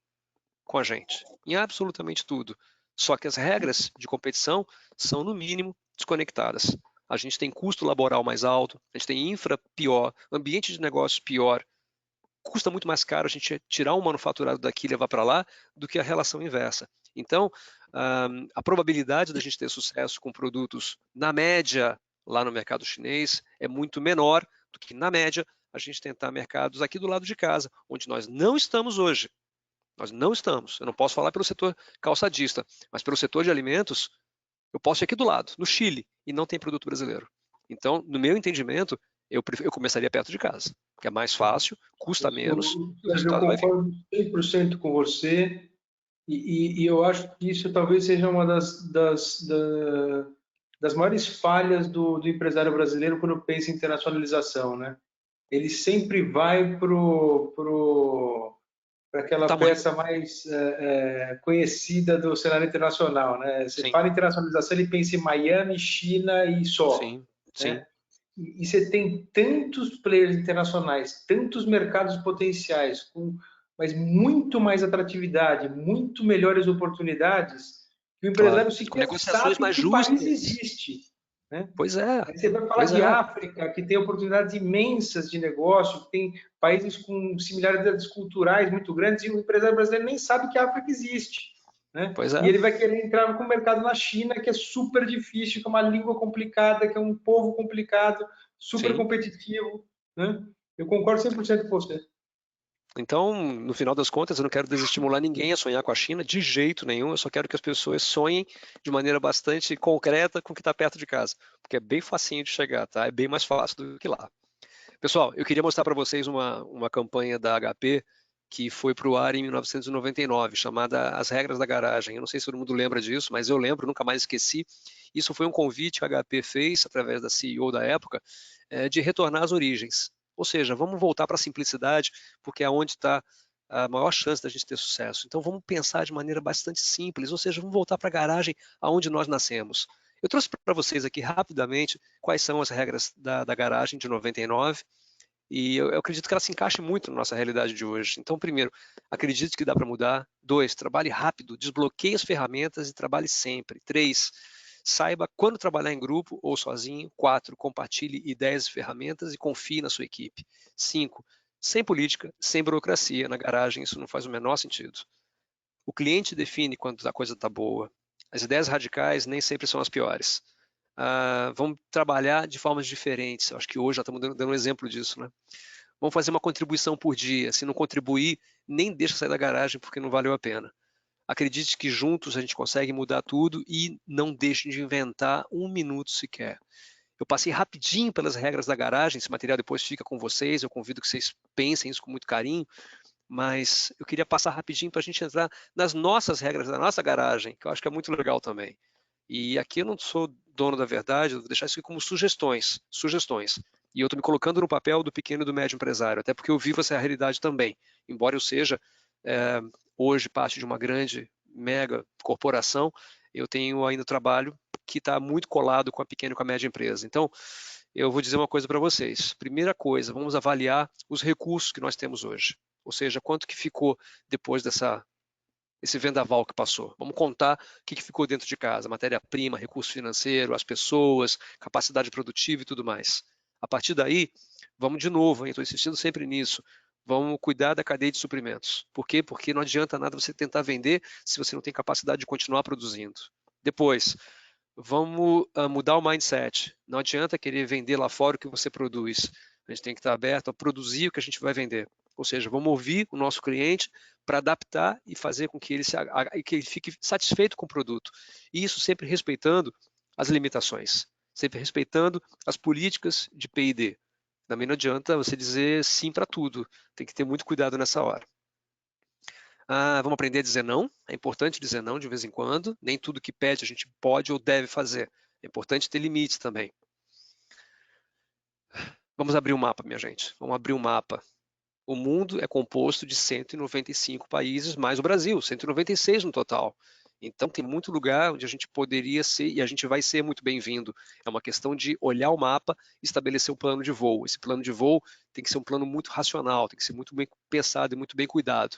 com a gente, em absolutamente tudo. Só que as regras de competição são, no mínimo, desconectadas. A gente tem custo laboral mais alto, a gente tem infra pior, ambiente de negócio pior. Custa muito mais caro a gente tirar um manufaturado daqui e levar para lá do que a relação inversa. Então, a probabilidade da gente ter sucesso com produtos, na média, lá no mercado chinês, é muito menor do que, na média, a gente tentar mercados aqui do lado de casa, onde nós não estamos hoje. Nós não estamos. Eu não posso falar pelo setor calçadista, mas pelo setor de alimentos, eu posso ir aqui do lado, no Chile, e não tem produto brasileiro. Então, no meu entendimento, eu começaria perto de casa, que é mais fácil, custa menos. Eu concordo 100% com você, e eu acho que isso talvez seja uma das maiores falhas do empresário brasileiro quando pensa em internacionalização, né? Ele sempre vai para aquela peça mais conhecida do cenário internacional, né? Você fala em internacionalização, ele pensa em Miami, China e só. Sim, né? E você tem tantos players internacionais, tantos mercados potenciais, mas muito mais atratividade, muito melhores oportunidades, que o empresário sequer sabe que o país existe. Né? Pois é. Aí você vai falar de África, que tem oportunidades imensas de negócio, que tem países com similaridades culturais muito grandes, e o empresário brasileiro nem sabe que a África existe. Né? Pois é. E ele vai querer entrar com o mercado na China, que é super difícil, que é uma língua complicada, que é um povo complicado, super competitivo. Né? Eu concordo 100% com você. Então, no final das contas, eu não quero desestimular ninguém a sonhar com a China, de jeito nenhum. Eu só quero que as pessoas sonhem de maneira bastante concreta com o que está perto de casa, porque é bem facinho de chegar, tá? É bem mais fácil do que lá. Pessoal, eu queria mostrar para vocês uma campanha da HP que foi para o ar em 1999, chamada As Regras da Garagem. Eu não sei se todo mundo lembra disso, mas eu lembro, nunca mais esqueci. Isso foi um convite que a HP fez, através da CEO da época, de retornar às origens. Ou seja, vamos voltar para a simplicidade, porque é onde está a maior chance da gente ter sucesso. Então vamos pensar de maneira bastante simples, ou seja, vamos voltar para a garagem aonde nós nascemos. Eu trouxe para vocês aqui rapidamente quais são as regras da garagem de 99, e eu acredito que ela se encaixe muito na nossa realidade de hoje. Então, primeiro, acredite que dá para mudar. 2, trabalhe rápido, desbloqueie as ferramentas e trabalhe sempre. 3, saiba quando trabalhar em grupo ou sozinho. 4, compartilhe ideias e ferramentas e confie na sua equipe. 5, sem política, sem burocracia na garagem, isso não faz o menor sentido. O cliente define quando a coisa está boa. As ideias radicais nem sempre são as piores. Vamos trabalhar de formas diferentes. Acho que hoje já estamos dando um exemplo disso, né? Vamos fazer uma contribuição por dia. Se não contribuir, nem deixa sair da garagem porque não valeu a pena. Acredite que juntos a gente consegue mudar tudo e não deixe de inventar um minuto sequer. Eu passei rapidinho pelas regras da garagem, esse material depois fica com vocês, eu convido que vocês pensem isso com muito carinho, mas eu queria passar rapidinho para a gente entrar nas nossas regras da nossa garagem, que eu acho que é muito legal também. E aqui eu não sou dono da verdade, eu vou deixar isso aqui como sugestões. E eu estou me colocando no papel do pequeno e do médio empresário, até porque eu vivo essa realidade também. Embora eu seja hoje parte de uma grande, mega corporação, eu tenho ainda trabalho que está muito colado com a pequena e com a média empresa. Então, eu vou dizer uma coisa para vocês. Primeira coisa, vamos avaliar os recursos que nós temos hoje. Ou seja, quanto que ficou depois esse vendaval que passou. Vamos contar o que ficou dentro de casa, matéria-prima, recurso financeiro, as pessoas, capacidade produtiva e tudo mais. A partir daí, vamos de novo, estou insistindo sempre nisso, vamos cuidar da cadeia de suprimentos. Por quê? Porque não adianta nada você tentar vender se você não tem capacidade de continuar produzindo. Depois, vamos mudar o mindset. Não adianta querer vender lá fora o que você produz. A gente tem que estar aberto a produzir o que a gente vai vender. Ou seja, vamos ouvir o nosso cliente para adaptar e fazer com que ele fique satisfeito com o produto. E isso sempre respeitando as limitações, sempre respeitando as políticas de P&D. Também não adianta você dizer sim para tudo, tem que ter muito cuidado nessa hora. Vamos aprender a dizer não, é importante dizer não de vez em quando, nem tudo que pede a gente pode ou deve fazer, é importante ter limites também. Vamos abrir um mapa, minha gente, vamos abrir um mapa. O mundo é composto de 195 países, mais o Brasil, 196 no total. Então tem muito lugar onde a gente poderia ser e a gente vai ser muito bem-vindo. É uma questão de olhar o mapa e estabelecer um plano de voo. Esse plano de voo tem que ser um plano muito racional, tem que ser muito bem pensado e muito bem cuidado.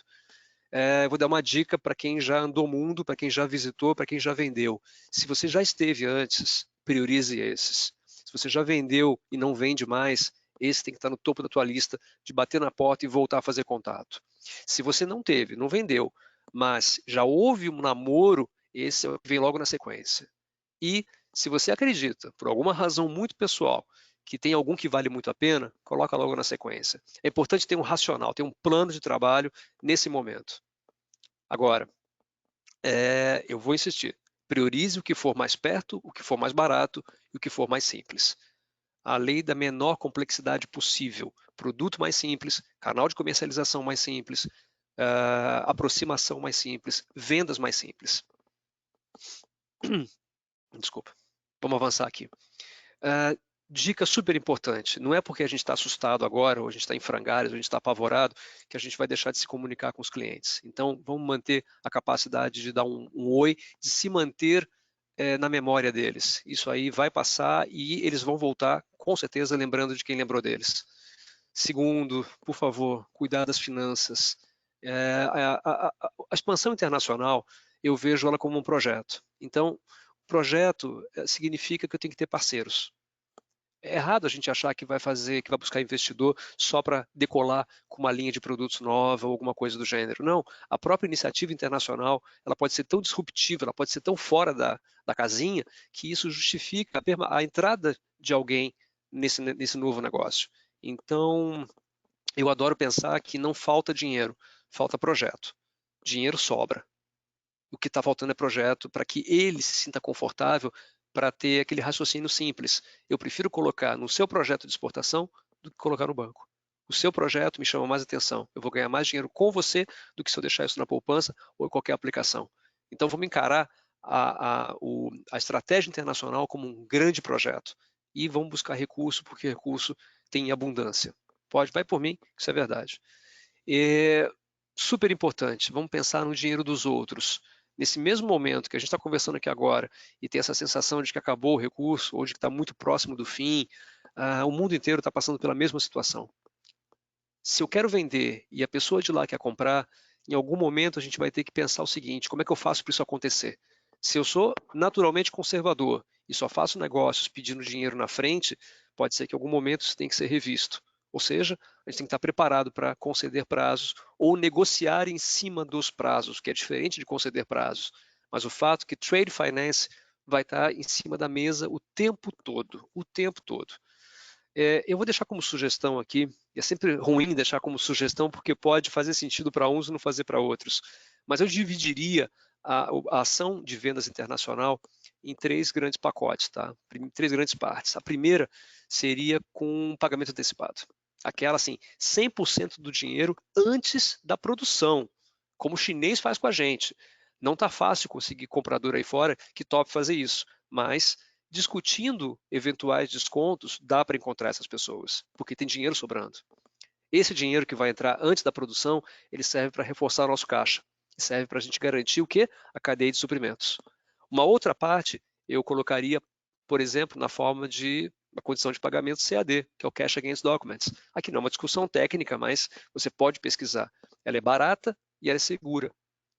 Vou dar uma dica para quem já andou o mundo, para quem já visitou, para quem já vendeu. Se você já esteve antes, priorize esses. Se você já vendeu e não vende mais, esse tem que estar no topo da tua lista de bater na porta e voltar a fazer contato. Se você não teve, não vendeu, mas já houve um namoro, esse vem logo na sequência. E se você acredita, por alguma razão muito pessoal, que tem algum que vale muito a pena, coloca logo na sequência. É importante ter um racional, ter um plano de trabalho nesse momento. Agora, eu vou insistir, priorize o que for mais perto, o que for mais barato e o que for mais simples. A lei da menor complexidade possível, produto mais simples, canal de comercialização mais simples, aproximação mais simples, vendas mais simples. Desculpa, vamos avançar aqui. Dica super importante, não é porque a gente está assustado agora, ou a gente está em frangalhos, ou a gente está apavorado, que a gente vai deixar de se comunicar com os clientes. Então, vamos manter a capacidade de dar um oi, de se manter na memória deles. Isso aí vai passar e eles vão voltar, com certeza, lembrando de quem lembrou deles. Segundo, por favor, cuidar das finanças. A expansão internacional, eu vejo ela como um projeto. Então, projeto significa que eu tenho que ter parceiros. É errado a gente achar que vai buscar investidor só para decolar com uma linha de produtos nova ou alguma coisa do gênero. Não, a própria iniciativa internacional, ela pode ser tão disruptiva, ela pode ser tão fora da casinha, que isso justifica a entrada de alguém nesse novo negócio. Então, eu adoro pensar que não falta dinheiro, falta projeto. Dinheiro sobra. O que está faltando é projeto para que ele se sinta confortável para ter aquele raciocínio simples. Eu prefiro colocar no seu projeto de exportação do que colocar no banco. O seu projeto me chama mais atenção. Eu vou ganhar mais dinheiro com você do que se eu deixar isso na poupança ou em qualquer aplicação. Então, vamos encarar a estratégia internacional como um grande projeto. E vamos buscar recurso, porque recurso tem abundância. Vai por mim, isso é verdade. Super importante, vamos pensar no dinheiro dos outros. Nesse mesmo momento que a gente está conversando aqui agora e tem essa sensação de que acabou o recurso ou de que está muito próximo do fim, o mundo inteiro está passando pela mesma situação. Se eu quero vender e a pessoa de lá quer comprar, em algum momento a gente vai ter que pensar o seguinte, como é que eu faço para isso acontecer? Se eu sou naturalmente conservador e só faço negócios pedindo dinheiro na frente, pode ser que em algum momento isso tenha que ser revisto. Ou seja, a gente tem que estar preparado para conceder prazos ou negociar em cima dos prazos, que é diferente de conceder prazos. Mas o fato é que Trade Finance vai estar em cima da mesa o tempo todo, o tempo todo. Eu vou deixar como sugestão aqui, e é sempre ruim deixar como sugestão porque pode fazer sentido para uns e não fazer para outros, mas eu dividiria a ação de vendas internacional em 3 grandes pacotes, tá? 3 grandes partes. A primeira seria com pagamento antecipado. Aquela assim, 100% do dinheiro antes da produção, como o chinês faz com a gente. Não está fácil conseguir comprador aí fora que tope fazer isso, mas discutindo eventuais descontos, dá para encontrar essas pessoas, porque tem dinheiro sobrando. Esse dinheiro que vai entrar antes da produção, ele serve para reforçar o nosso caixa, serve para a gente garantir o quê? A cadeia de suprimentos. Uma outra parte, eu colocaria, por exemplo, na forma de uma condição de pagamento CAD, que é o Cash Against Documents. Aqui não é uma discussão técnica, mas você pode pesquisar. Ela é barata e ela é segura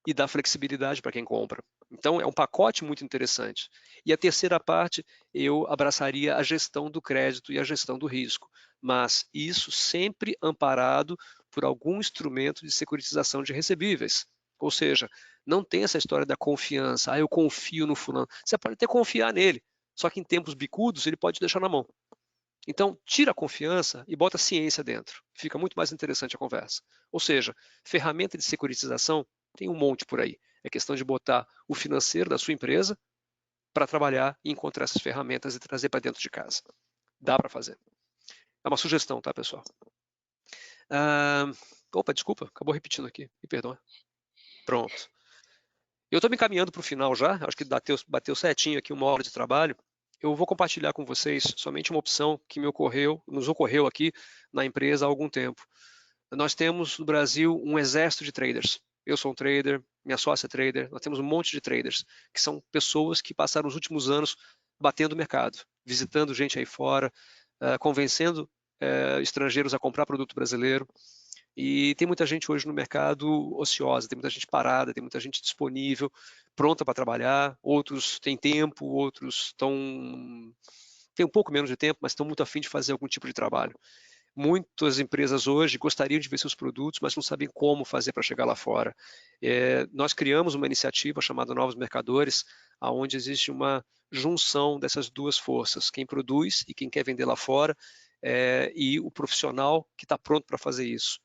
e dá flexibilidade para quem compra. Então, é um pacote muito interessante. E a terceira parte, eu abraçaria a gestão do crédito e a gestão do risco, mas isso sempre amparado por algum instrumento de securitização de recebíveis. Ou seja, não tem essa história da confiança, eu confio no fulano. Você pode até confiar nele, só que em tempos bicudos ele pode te deixar na mão. Então, tira a confiança e bota a ciência dentro. Fica muito mais interessante a conversa. Ou seja, ferramenta de securitização tem um monte por aí. É questão de botar o financeiro da sua empresa para trabalhar e encontrar essas ferramentas e trazer para dentro de casa. Dá para fazer. É uma sugestão, tá, pessoal? Opa, desculpa, acabou repetindo aqui. Me perdoa. Pronto. Eu estou me encaminhando para o final já. Acho que bateu certinho aqui 1 hora de trabalho. Eu vou compartilhar com vocês somente uma opção que nos ocorreu aqui na empresa há algum tempo. Nós temos no Brasil um exército de traders. Eu sou um trader, minha sócia é trader, nós temos um monte de traders, que são pessoas que passaram os últimos anos batendo o mercado, visitando gente aí fora, convencendo estrangeiros a comprar produto brasileiro. E tem muita gente hoje no mercado ociosa, tem muita gente parada, tem muita gente disponível, pronta para trabalhar, outros têm tempo, outros têm um pouco menos de tempo, mas estão muito afim de fazer algum tipo de trabalho. Muitas empresas hoje gostariam de ver seus produtos, mas não sabem como fazer para chegar lá fora. Nós criamos uma iniciativa chamada Novos Mercadores, onde existe uma junção dessas duas forças, quem produz e quem quer vender lá fora, e o profissional que está pronto para fazer isso.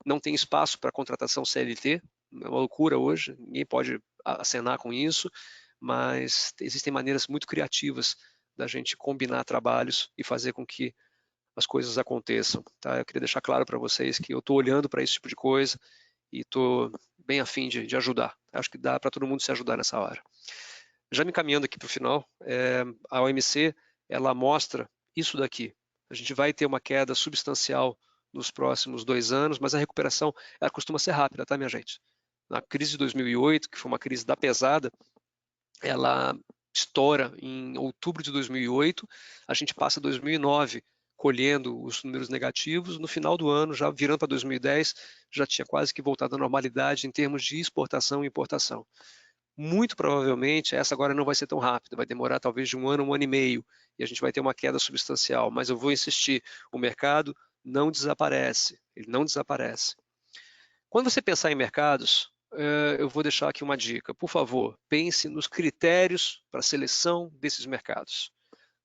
Não tem espaço para contratação CLT, é uma loucura hoje, ninguém pode acenar com isso, mas existem maneiras muito criativas da gente combinar trabalhos e fazer com que as coisas aconteçam. Tá? Eu queria deixar claro para vocês que eu estou olhando para esse tipo de coisa e estou bem afim de ajudar. Acho que dá para todo mundo se ajudar nessa hora. Já me encaminhando aqui para o final, a OMC ela mostra isso daqui. A gente vai ter uma queda substancial nos próximos 2 anos, mas a recuperação ela costuma ser rápida, tá, minha gente? Na crise de 2008, que foi uma crise da pesada, ela estoura em outubro de 2008, a gente passa 2009 colhendo os números negativos, no final do ano, já virando para 2010, já tinha quase que voltado à normalidade em termos de exportação e importação. Muito provavelmente essa agora não vai ser tão rápida, vai demorar talvez de 1 ano, 1 ano e meio, e a gente vai ter uma queda substancial, mas eu vou insistir, o mercado não desaparece, ele não desaparece. Quando você pensar em mercados, eu vou deixar aqui uma dica. Por favor, pense nos critérios para a seleção desses mercados.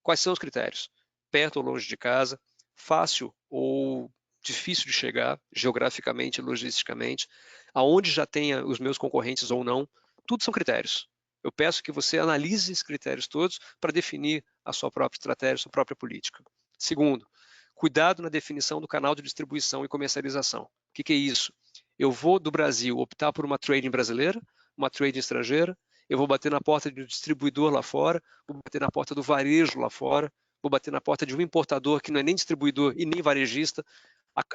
Quais são os critérios? Perto ou longe de casa, fácil ou difícil de chegar, geograficamente e logisticamente, aonde já tenha os meus concorrentes ou não, tudo são critérios. Eu peço que você analise esses critérios todos para definir a sua própria estratégia, a sua própria política. Segundo, cuidado na definição do canal de distribuição e comercialização. O que é isso? Eu vou do Brasil optar por uma trading brasileira, uma trading estrangeira, eu vou bater na porta de um distribuidor lá fora, vou bater na porta do varejo lá fora, vou bater na porta de um importador que não é nem distribuidor e nem varejista.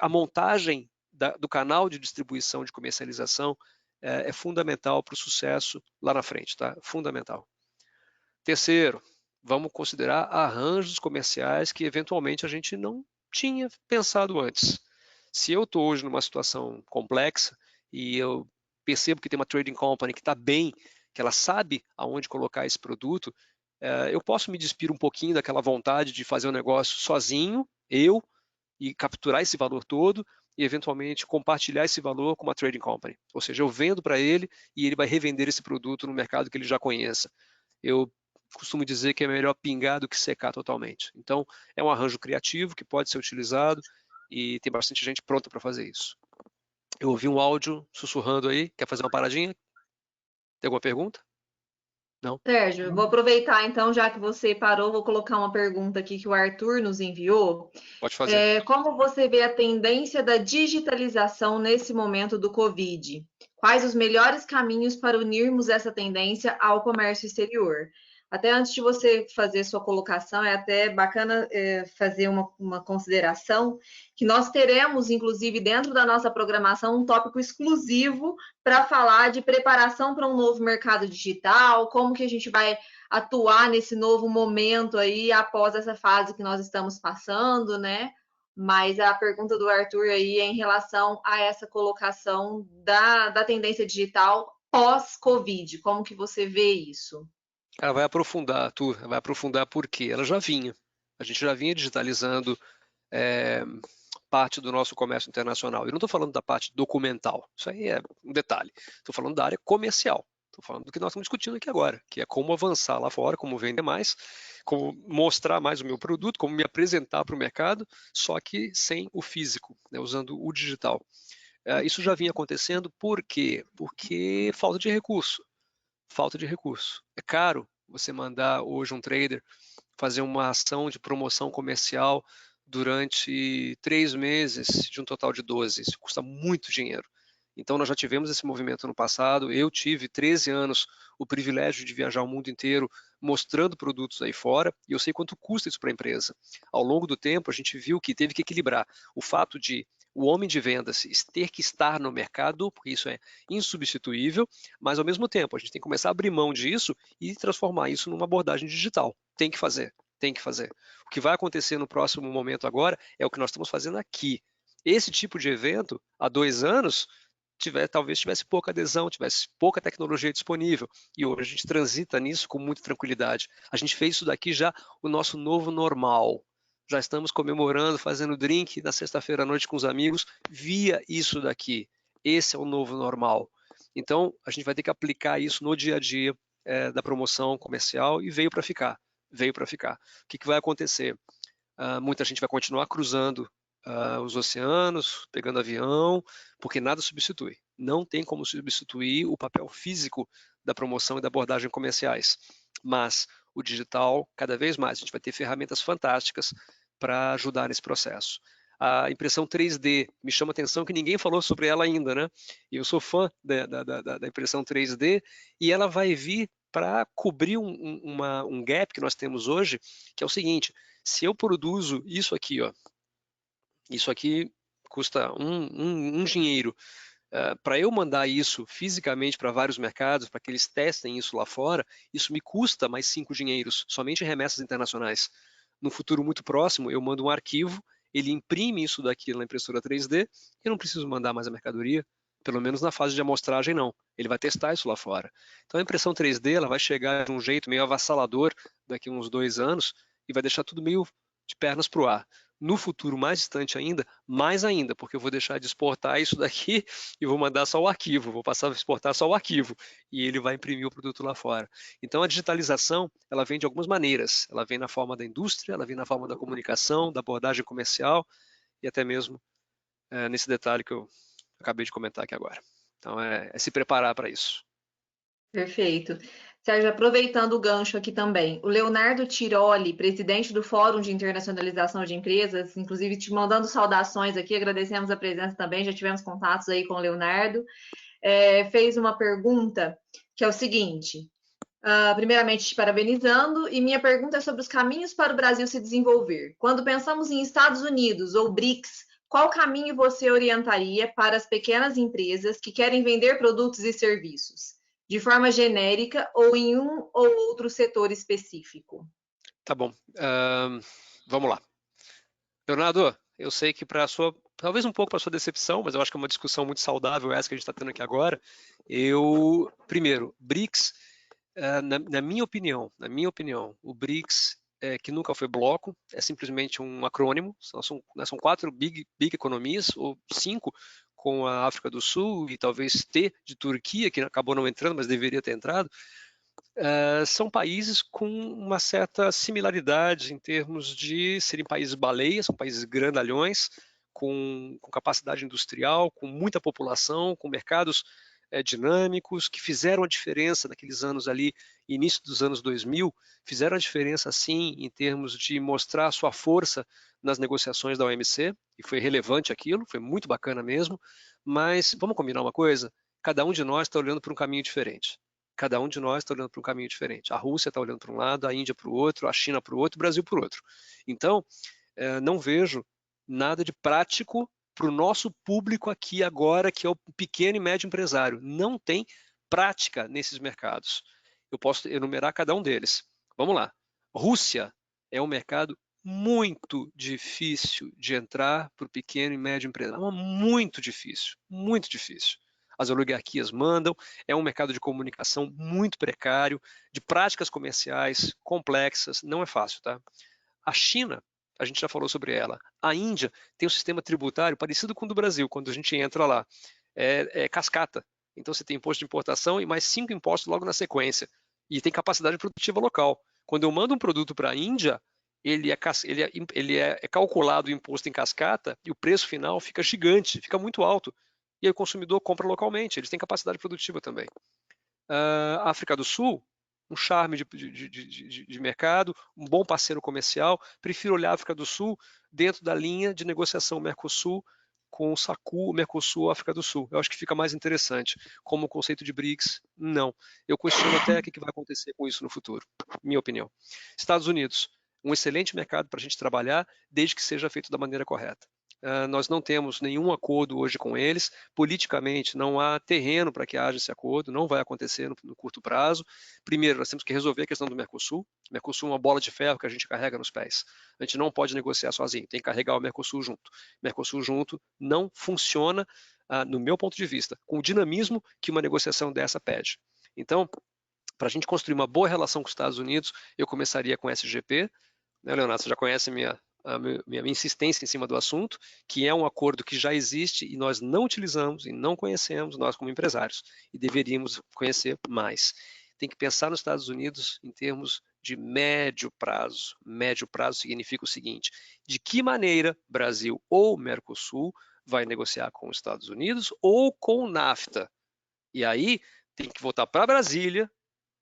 A montagem do canal de distribuição de comercialização é fundamental para o sucesso lá na frente, tá? Fundamental. Terceiro, vamos considerar arranjos comerciais que eventualmente a gente não tinha pensado antes. Se eu estou hoje numa situação complexa e eu percebo que tem uma trading company que está bem, que ela sabe aonde colocar esse produto, eu posso me despir um pouquinho daquela vontade de fazer um negócio sozinho, e capturar esse valor todo e eventualmente compartilhar esse valor com uma trading company. Ou seja, eu vendo para ele e ele vai revender esse produto no mercado que ele já conheça. Eu costumo dizer que é melhor pingar do que secar totalmente. Então, é um arranjo criativo que pode ser utilizado e tem bastante gente pronta para fazer isso. Eu ouvi um áudio sussurrando aí. Quer fazer uma paradinha? Tem alguma pergunta? Não? Sérgio, eu vou aproveitar então, já que você parou, vou colocar uma pergunta aqui que o Arthur nos enviou. Pode fazer. Como você vê a tendência da digitalização nesse momento do Covid? Quais os melhores caminhos para unirmos essa tendência ao comércio exterior? Até antes de você fazer sua colocação, é até bacana fazer uma consideração que nós teremos, inclusive, dentro da nossa programação, um tópico exclusivo para falar de preparação para um novo mercado digital, como que a gente vai atuar nesse novo momento aí, após essa fase que nós estamos passando, né? Mas a pergunta do Arthur aí é em relação a essa colocação da tendência digital pós-Covid. Como que você vê isso? Ela vai aprofundar, Arthur, vai aprofundar por quê? Ela já vinha. A gente já vinha digitalizando parte do nosso comércio internacional. Eu não estou falando da parte documental, isso aí é um detalhe. Estou falando da área comercial. Estou falando do que nós estamos discutindo aqui agora, que é como avançar lá fora, como vender mais, como mostrar mais o meu produto, como me apresentar para o mercado, só que sem o físico, né, usando o digital. Isso já vinha acontecendo, por quê? Porque falta de recurso. Falta de recurso. É caro você mandar hoje um trader fazer uma ação de promoção comercial durante 3 meses de um total de 12. Isso custa muito dinheiro. Então, nós já tivemos esse movimento no passado. Eu tive 13 anos o privilégio de viajar o mundo inteiro mostrando produtos aí fora e eu sei quanto custa isso para a empresa. Ao longo do tempo, a gente viu que teve que equilibrar o fato de o homem de vendas ter que estar no mercado, porque isso é insubstituível, mas ao mesmo tempo a gente tem que começar a abrir mão disso e transformar isso numa abordagem digital. Tem que fazer, tem que fazer. O que vai acontecer no próximo momento agora é o que nós estamos fazendo aqui. Esse tipo de evento, há 2 anos, talvez tivesse pouca adesão, tivesse pouca tecnologia disponível. E hoje a gente transita nisso com muita tranquilidade. A gente fez isso daqui já o nosso novo normal. Já estamos comemorando, fazendo drink na sexta-feira à noite com os amigos via isso daqui. Esse é o novo normal. Então, a gente vai ter que aplicar isso no dia a dia. da promoção comercial e veio para ficar. Veio para ficar. O que vai acontecer? Muita gente vai continuar cruzando os oceanos, pegando avião, porque nada substitui. Não tem como substituir o papel físico da promoção e da abordagem comerciais. Mas o digital, cada vez mais, a gente vai ter ferramentas fantásticas para ajudar nesse processo. A impressão 3D me chama a atenção que ninguém falou sobre ela ainda, né? E eu sou fã da impressão 3D e ela vai vir para cobrir um gap que nós temos hoje, que é o seguinte: se eu produzo isso aqui, ó, isso aqui custa um dinheiro, para eu mandar isso fisicamente para vários mercados, para que eles testem isso lá fora, isso me custa mais 5 dinheiros, somente em remessas internacionais. No futuro muito próximo, eu mando um arquivo, ele imprime isso daqui na impressora 3D, e eu não preciso mandar mais a mercadoria, pelo menos na fase de amostragem não. Ele vai testar isso lá fora. Então a impressão 3D ela vai chegar de um jeito meio avassalador daqui a uns 2 anos e vai deixar tudo meio de pernas para o ar. No futuro mais distante ainda, mais ainda, porque eu vou deixar de exportar isso daqui e vou mandar só o arquivo, vou passar a exportar só o arquivo e ele vai imprimir o produto lá fora. Então a digitalização, ela vem de algumas maneiras, ela vem na forma da indústria, ela vem na forma da comunicação, da abordagem comercial e até mesmo nesse detalhe que eu acabei de comentar aqui agora. Então é se preparar para isso. Perfeito. Sérgio, aproveitando o gancho aqui também, o Leonardo Tiroli, presidente do Fórum de Internacionalização de Empresas, inclusive te mandando saudações aqui, agradecemos a presença também, já tivemos contatos aí com o Leonardo, fez uma pergunta que é o seguinte: primeiramente te parabenizando, e minha pergunta é sobre os caminhos para o Brasil se desenvolver. Quando pensamos em Estados Unidos ou BRICS, qual caminho você orientaria para as pequenas empresas que querem vender produtos e serviços? De forma genérica ou em um ou outro setor específico? Tá bom. Vamos lá. Leonardo, eu sei que talvez um pouco para sua decepção, mas eu acho que é uma discussão muito saudável essa que a gente está tendo aqui agora. Primeiro, BRICS, na minha opinião, o BRICS, que nunca foi bloco, é simplesmente um acrônimo. São 4 big economias, ou 5, com a África do Sul e talvez T de Turquia, que acabou não entrando, mas deveria ter entrado. São países com uma certa similaridade em termos de serem países baleias, são países grandalhões, com capacidade industrial, com muita população, com mercados dinâmicos, que fizeram a diferença naqueles anos ali, início dos anos 2000, fizeram a diferença sim em termos de mostrar sua força nas negociações da OMC, e foi relevante aquilo, foi muito bacana mesmo, mas vamos combinar uma coisa? Cada um de nós está olhando para um caminho diferente. Cada um de nós está olhando para um caminho diferente. A Rússia está olhando para um lado, a Índia para o outro, a China para o outro, o Brasil para o outro. Então, não vejo nada de prático para o nosso público aqui agora, que é o pequeno e médio empresário. Não tem prática nesses mercados. Eu posso enumerar cada um deles. Vamos lá. Rússia é um mercado muito difícil de entrar para o pequeno e médio empresário. Muito difícil, muito difícil. As oligarquias mandam, é um mercado de comunicação muito precário, de práticas comerciais complexas, não é fácil, tá? A China, a gente já falou sobre ela. A Índia tem um sistema tributário parecido com o do Brasil, quando a gente entra lá. É cascata. Então você tem imposto de importação e mais 5 impostos logo na sequência. E tem capacidade produtiva local. Quando eu mando um produto para a Índia, ele é calculado o imposto em cascata e o preço final fica gigante, fica muito alto. E aí o consumidor compra localmente, eles têm capacidade produtiva também. África do Sul, um charme de mercado, um bom parceiro comercial. Prefiro olhar a África do Sul dentro da linha de negociação Mercosul com o SACU, Mercosul, África do Sul. Eu acho que fica mais interessante. Como o conceito de BRICS, não. Eu questiono até o que vai acontecer com isso no futuro, minha opinião. Estados Unidos, um excelente mercado para a gente trabalhar, desde que seja feito da maneira correta. Nós não temos nenhum acordo hoje com eles, politicamente não há terreno para que haja esse acordo, não vai acontecer no curto prazo. Primeiro, nós temos que resolver a questão do Mercosul. O Mercosul é uma bola de ferro que a gente carrega nos pés. A gente não pode negociar sozinho, tem que carregar o Mercosul junto. O Mercosul junto não funciona, no meu ponto de vista, com o dinamismo que uma negociação dessa pede. Então, para a gente construir uma boa relação com os Estados Unidos, eu começaria com o SGP. Né, Leonardo, você já conhece a minha insistência em cima do assunto, que é um acordo que já existe e nós não utilizamos e não conhecemos, nós como empresários, e deveríamos conhecer mais. tem que pensar nos Estados Unidos em termos de médio prazo. Médio prazo significa o seguinte: de que maneira Brasil ou Mercosul vai negociar com os Estados Unidos ou com o NAFTA? E aí tem que voltar para Brasília,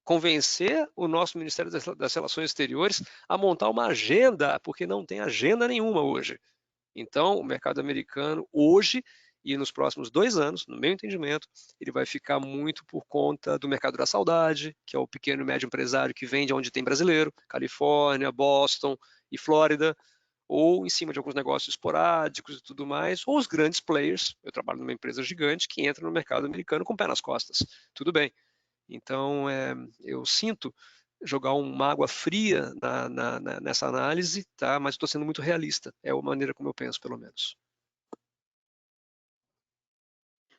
convencer o nosso Ministério das Relações Exteriores a montar uma agenda, porque não tem agenda nenhuma hoje. Então, o mercado americano hoje e nos próximos 2 anos, no meu entendimento, ele vai ficar muito por conta do mercado da saudade, que é o pequeno e médio empresário que vende onde tem brasileiro, Califórnia, Boston e Flórida, ou em cima de alguns negócios esporádicos e tudo mais, ou os grandes players. Eu trabalho numa empresa gigante que entra no mercado americano com o pé nas costas. Tudo bem. Então, eu sinto jogar uma água fria nessa análise, tá? Mas estou sendo muito realista. É a maneira como eu penso, pelo menos.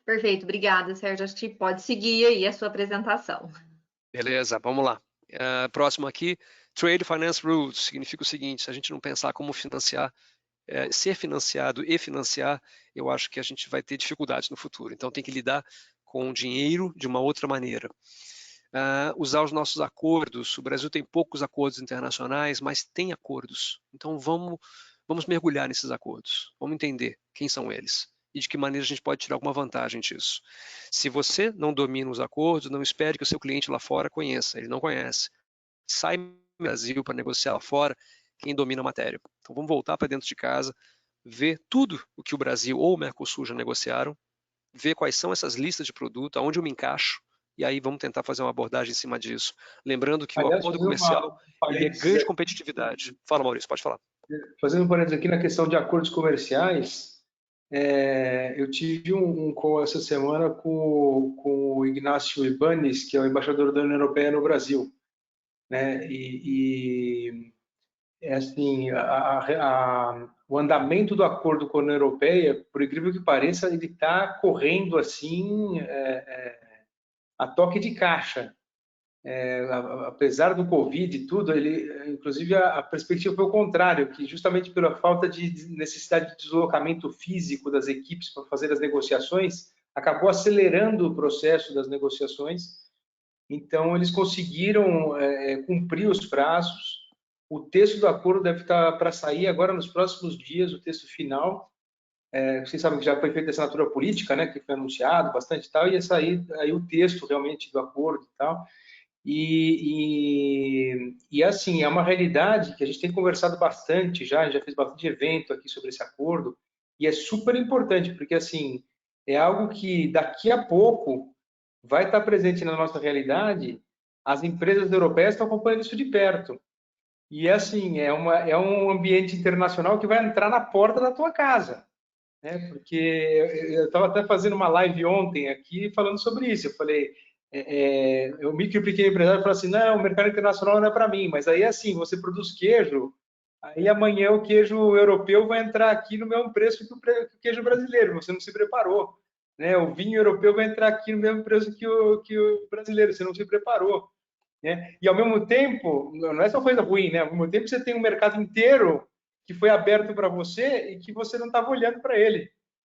Perfeito, obrigada, Sérgio. Acho que pode seguir aí a sua apresentação. Beleza, vamos lá. Próximo aqui, Trade Finance Rules, significa o seguinte: se a gente não pensar como financiar, ser financiado e financiar, eu acho que a gente vai ter dificuldades no futuro. Então tem que lidar com o dinheiro de uma outra maneira. Usar os nossos acordos. O Brasil tem poucos acordos internacionais, mas tem acordos. Então vamos mergulhar nesses acordos. Vamos entender quem são eles e de que maneira a gente pode tirar alguma vantagem disso. Se você não domina os acordos, não espere que o seu cliente lá fora conheça. Ele não conhece. Sai do Brasil para negociar lá fora quem domina a matéria. Então vamos voltar para dentro de casa, ver tudo o que o Brasil ou o Mercosul já negociaram, ver quais são essas listas de produto, aonde eu me encaixo, e aí vamos tentar fazer uma abordagem em cima disso. Lembrando que o acordo comercial ele é ganho de competitividade. Fala, Maurício, pode falar. Fazendo um parênteses aqui na questão de acordos comerciais, eu tive um call essa semana com o Ignacio Ibanez, que é o embaixador da União Europeia no Brasil, né? Assim, o andamento do acordo com a União Europeia, por incrível que pareça, ele está correndo assim a toque de caixa. Apesar do Covid e tudo, inclusive a perspectiva foi o contrário, que justamente pela falta de necessidade de deslocamento físico das equipes para fazer as negociações, acabou acelerando o processo das negociações. Então, eles conseguiram cumprir os prazos. O texto do acordo deve estar para sair agora nos próximos dias, o texto final. Vocês sabem que já foi feita a assinatura política, né, que foi anunciado bastante e tal, e ia sair aí o texto realmente do acordo e tal. E assim, é uma realidade que a gente tem conversado bastante já, a gente já fez bastante evento aqui sobre esse acordo, e é super importante, porque assim, é algo que daqui a pouco vai estar presente na nossa realidade. As empresas europeias estão acompanhando isso de perto. E assim, é um ambiente internacional que vai entrar na porta da tua casa, né? Porque eu estava até fazendo uma live ontem aqui falando sobre isso. Eu falei, o micro e pequeno empresário falou assim, não, o mercado internacional não é para mim, mas aí assim, você produz queijo, aí amanhã o queijo europeu vai entrar aqui no mesmo preço que o queijo brasileiro, você não se preparou, né? O vinho europeu vai entrar aqui no mesmo preço que o brasileiro, você não se preparou, né? E ao mesmo tempo, não é só coisa ruim, né? Ao mesmo tempo você tem um mercado inteiro que foi aberto para você e que você não estava olhando para ele,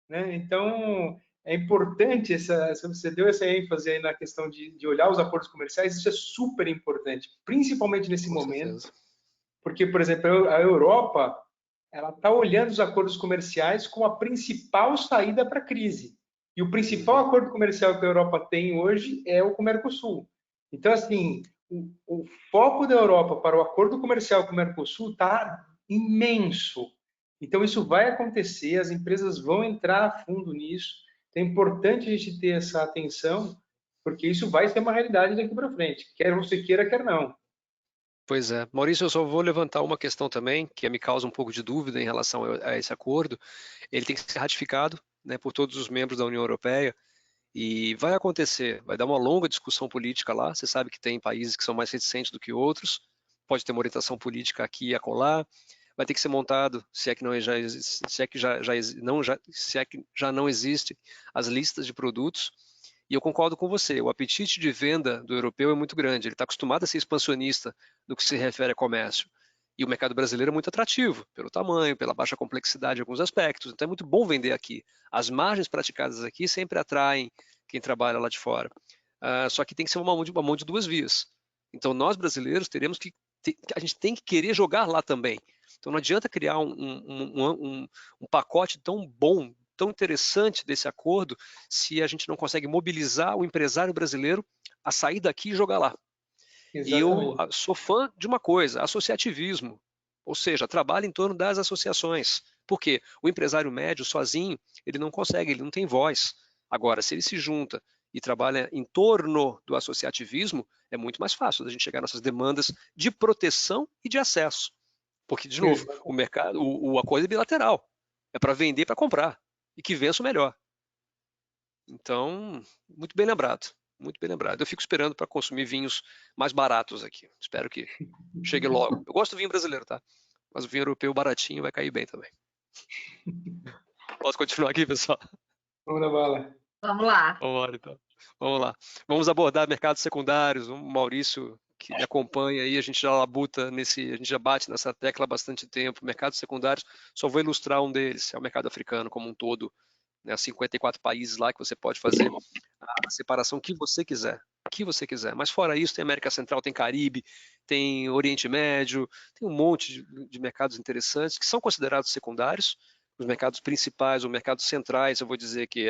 né? Então, é importante, você deu essa ênfase aí na questão de olhar os acordos comerciais, isso é super importante, principalmente nesse momento, porque, por exemplo, a Europa, ela está olhando os acordos comerciais como a principal saída para a crise. E o principal acordo comercial que a Europa tem hoje é o com o Mercosul. Então, assim, o foco da Europa para o acordo comercial com o Mercosul está imenso. Então, isso vai acontecer, as empresas vão entrar a fundo nisso. É importante a gente ter essa atenção, porque isso vai ser uma realidade daqui para frente, quer você queira, quer não. Pois é. Maurício, eu só vou levantar uma questão também, que me causa um pouco de dúvida em relação a esse acordo. Ele tem que ser ratificado, né, por todos os membros da União Europeia, e vai acontecer, vai dar uma longa discussão política lá. Você sabe que tem países que são mais reticentes do que outros, pode ter uma orientação política aqui e acolá. Vai ter que ser montado, se é que já não existe, as listas de produtos. E eu concordo com você, o apetite de venda do europeu é muito grande, ele está acostumado a ser expansionista no que se refere a comércio. E o mercado brasileiro é muito atrativo, pelo tamanho, pela baixa complexidade em alguns aspectos, então é muito bom vender aqui. As margens praticadas aqui sempre atraem quem trabalha lá de fora. só que tem que ser uma mão de duas vias. Então, nós brasileiros a gente tem que querer jogar lá também. Então, não adianta criar um pacote tão bom, tão interessante desse acordo, se a gente não consegue mobilizar o empresário brasileiro a sair daqui e jogar lá. Exatamente. E eu sou fã de uma coisa, associativismo, ou seja, trabalho em torno das associações. Por quê? O empresário médio, sozinho, ele não consegue, ele não tem voz. Agora, se ele se junta e trabalha em torno do associativismo, é muito mais fácil da gente chegar nessas demandas de proteção e de acesso. Porque, de novo, o mercado, o acordo é bilateral. É para vender e para comprar. E que vença o melhor. Então, muito bem lembrado. Muito bem lembrado. Eu fico esperando para consumir vinhos mais baratos aqui. Espero que chegue logo. Eu gosto do vinho brasileiro, tá? Mas o vinho europeu baratinho vai cair bem também. Posso continuar aqui, pessoal? Vamos na bala. Vamos lá. Vamos lá, então. Vamos lá. Vamos abordar mercados secundários. O Maurício, que me acompanha aí, a gente já labuta a gente já bate nessa tecla há bastante tempo. Mercados secundários, só vou ilustrar um deles, é o mercado africano como um todo. 54 países lá que você pode fazer a separação que você quiser. Mas fora isso, tem América Central, tem Caribe, tem Oriente Médio, tem um monte de mercados interessantes que são considerados secundários. Os mercados principais, ou mercados centrais, eu vou dizer que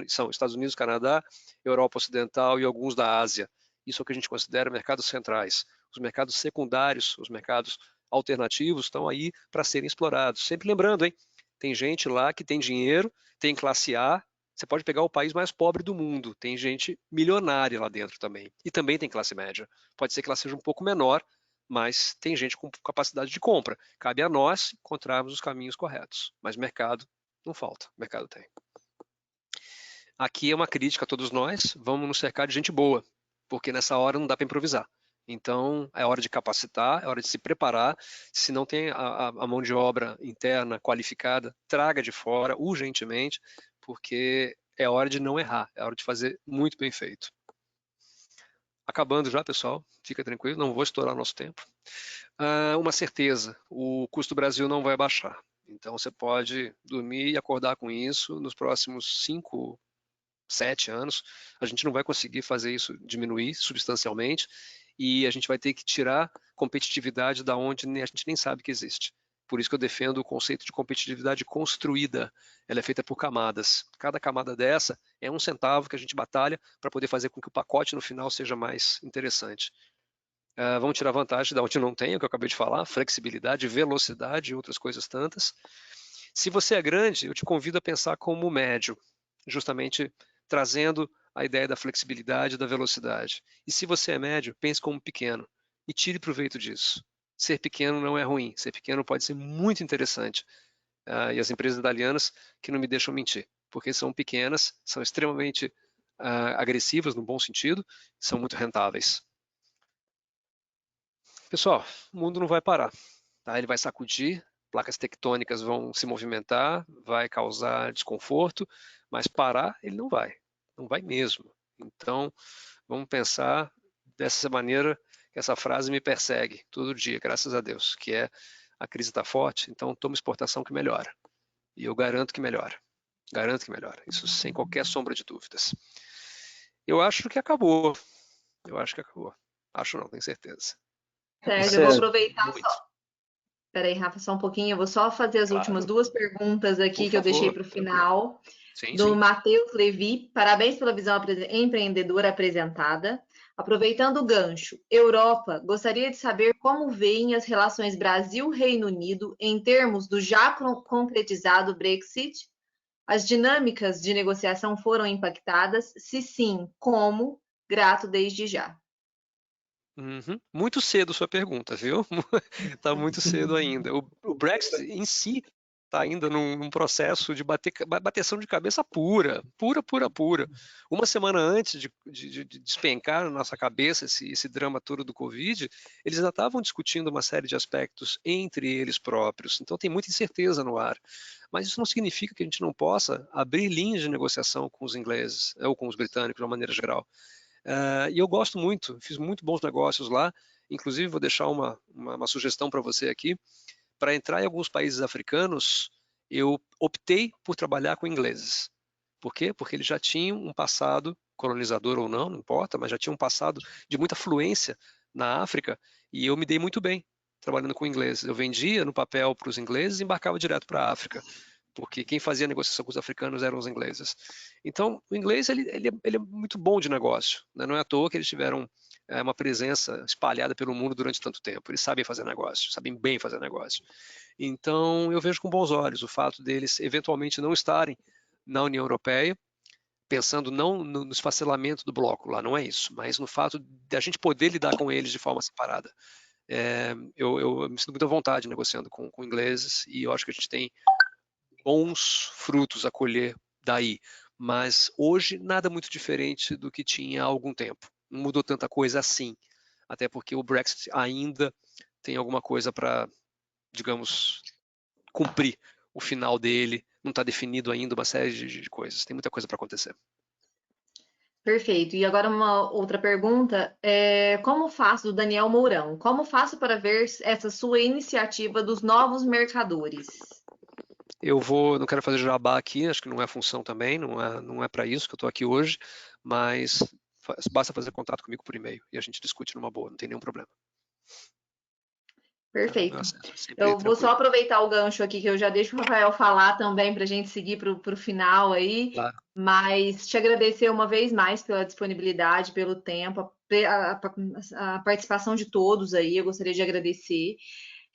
são Estados Unidos, Canadá, Europa Ocidental e alguns da Ásia. Isso é o que a gente considera mercados centrais. Os mercados secundários, os mercados alternativos estão aí para serem explorados. Sempre lembrando, hein? Tem gente lá que tem dinheiro, tem classe A, você pode pegar o país mais pobre do mundo, tem gente milionária lá dentro também. E também tem classe média. Pode ser que ela seja um pouco menor, mas tem gente com capacidade de compra. Cabe a nós encontrarmos os caminhos corretos. Mas mercado não falta, mercado tem. Aqui é uma crítica a todos nós, vamos nos cercar de gente boa, porque nessa hora não dá para improvisar. Então, é hora de capacitar, é hora de se preparar. Se não tem a mão de obra interna qualificada, traga de fora urgentemente, porque é hora de não errar, é hora de fazer muito bem feito. Acabando já, pessoal, fica tranquilo, não vou estourar nosso tempo. Uma certeza, o custo do Brasil não vai baixar. Então, você pode dormir e acordar com isso nos próximos 5, 7 anos. A gente não vai conseguir fazer isso diminuir substancialmente e a gente vai ter que tirar competitividade da onde a gente nem sabe que existe. Por isso que eu defendo o conceito de competitividade construída. Ela é feita por camadas. Cada camada dessa é um centavo que a gente batalha para poder fazer com que o pacote no final seja mais interessante. Vamos tirar vantagem da onde não tem, o que eu acabei de falar, flexibilidade, velocidade e outras coisas tantas. Se você é grande, eu te convido a pensar como médio, justamente trazendo a ideia da flexibilidade e da velocidade. E se você é médio, pense como pequeno e tire proveito disso. Ser pequeno não é ruim, ser pequeno pode ser muito interessante. E as empresas italianas que não me deixam mentir, porque são pequenas, são extremamente agressivas no bom sentido, são muito rentáveis. Pessoal, o mundo não vai parar, tá? Ele vai sacudir, placas tectônicas vão se movimentar, vai causar desconforto, mas parar ele não vai mesmo. Então, vamos pensar dessa maneira que essa frase me persegue todo dia, graças a Deus, que é a crise está forte, então toma exportação que melhora. E eu garanto que melhora. Garanto que melhora. Isso sem qualquer sombra de dúvidas. Eu acho que acabou. Acho não, tenho certeza. Sérgio, eu vou aproveitar só. Espera aí, Rafa, só um pouquinho. Eu vou só fazer as últimas 2 perguntas aqui que eu deixei para o final. Do Matheus Levi. Parabéns pela visão empreendedora apresentada. Aproveitando o gancho, Europa, gostaria de saber como veem as relações Brasil-Reino Unido em termos do já concretizado Brexit. As dinâmicas de negociação foram impactadas? Se sim, como? Grato desde já. Muito cedo sua pergunta, viu? Está muito cedo ainda. O Brexit em si está ainda num processo de bateção de cabeça pura. Uma semana antes de despencar na nossa cabeça esse drama todo do Covid, eles já estavam discutindo uma série de aspectos entre eles próprios. Então tem muita incerteza no ar. Mas isso não significa que a gente não possa abrir linhas de negociação com os ingleses ou com os britânicos de uma maneira geral. E eu gosto muito, fiz muito bons negócios lá, inclusive vou deixar uma sugestão para você aqui. Para entrar em alguns países africanos, eu optei por trabalhar com ingleses. Por quê? Porque eles já tinham um passado colonizador ou não importa, mas já tinha um passado de muita fluência na África, e eu me dei muito bem trabalhando com ingleses. Eu vendia no papel para os ingleses e embarcava direto para a África, porque quem fazia negociação com os africanos eram os ingleses. Então, o inglês ele é muito bom de negócio, né? Não é à toa que eles tiveram uma presença espalhada pelo mundo durante tanto tempo. Eles sabem fazer negócio, sabem bem fazer negócio. Então, eu vejo com bons olhos o fato deles eventualmente não estarem na União Europeia, pensando não no esfacelamento do bloco, lá não é isso, mas no fato de a gente poder lidar com eles de forma separada. Eu me sinto muito à vontade negociando com ingleses, e eu acho que a gente tem bons frutos a colher daí, mas hoje nada muito diferente do que tinha há algum tempo. Não mudou tanta coisa assim, até porque o Brexit ainda tem alguma coisa para, digamos, cumprir o final dele, não está definido ainda uma série de coisas, tem muita coisa para acontecer. Perfeito. E agora uma outra pergunta, como faço, do Daniel Mourão, como faço para ver essa sua iniciativa dos novos mercadores? Não quero fazer jabá aqui, acho que não é função também, não é para isso que eu estou aqui hoje, mas basta fazer contato comigo por e-mail e a gente discute numa boa, não tem nenhum problema. Perfeito. Eu vou só aproveitar o gancho aqui, que eu já deixo o Rafael falar também para a gente seguir para o final aí, claro. Mas te agradecer uma vez mais pela disponibilidade, pelo tempo, a participação de todos aí, eu gostaria de agradecer,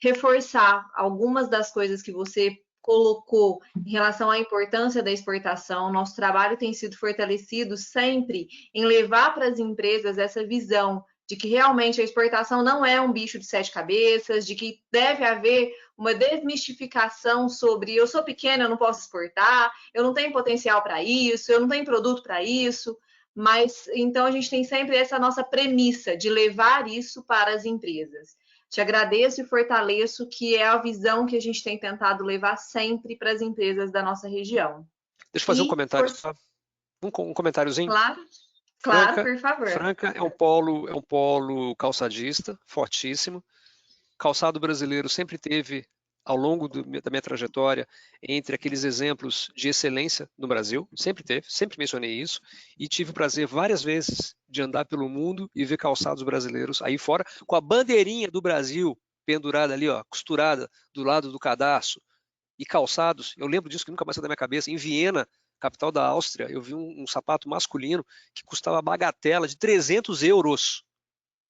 reforçar algumas das coisas que você colocou em relação à importância da exportação. Nosso trabalho tem sido fortalecido sempre em levar para as empresas essa visão de que realmente a exportação não é um bicho de 7 cabeças, de que deve haver uma desmistificação sobre eu sou pequena, eu não posso exportar, eu não tenho potencial para isso, eu não tenho produto para isso, mas então a gente tem sempre essa nossa premissa de levar isso para as empresas. Te agradeço e fortaleço que é a visão que a gente tem tentado levar sempre para as empresas da nossa região. Deixa eu fazer um comentário só. Um comentáriozinho. Claro, por favor. Franca é um polo calçadista, fortíssimo. Calçado brasileiro sempre teve, ao longo da minha trajetória, entre aqueles exemplos de excelência no Brasil, sempre teve, sempre mencionei isso, e tive o prazer várias vezes de andar pelo mundo e ver calçados brasileiros aí fora, com a bandeirinha do Brasil pendurada ali, ó, costurada do lado do cadarço, e calçados, eu lembro disso que nunca mais saiu da minha cabeça, em Viena, capital da Áustria, eu vi um sapato masculino que custava bagatela de 300 euros.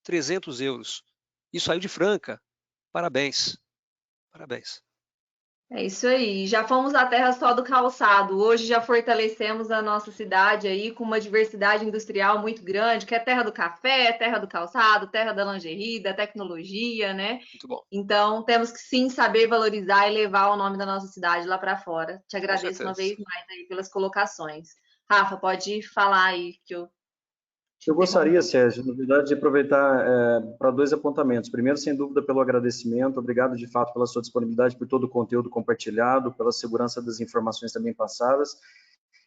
300 euros. E saiu de Franca. Parabéns. Parabéns. É isso aí. Já fomos à terra só do calçado. Hoje já fortalecemos a nossa cidade aí com uma diversidade industrial muito grande, que é terra do café, terra do calçado, terra da lingerie, da tecnologia, né? Muito bom. Então, temos que sim saber valorizar e levar o nome da nossa cidade lá para fora. Te agradeço uma vez mais aí pelas colocações. Rafa, pode falar aí que eu gostaria, Sérgio, na verdade, de aproveitar para dois apontamentos. Primeiro, sem dúvida, pelo agradecimento. Obrigado, de fato, pela sua disponibilidade, por todo o conteúdo compartilhado, pela segurança das informações também passadas.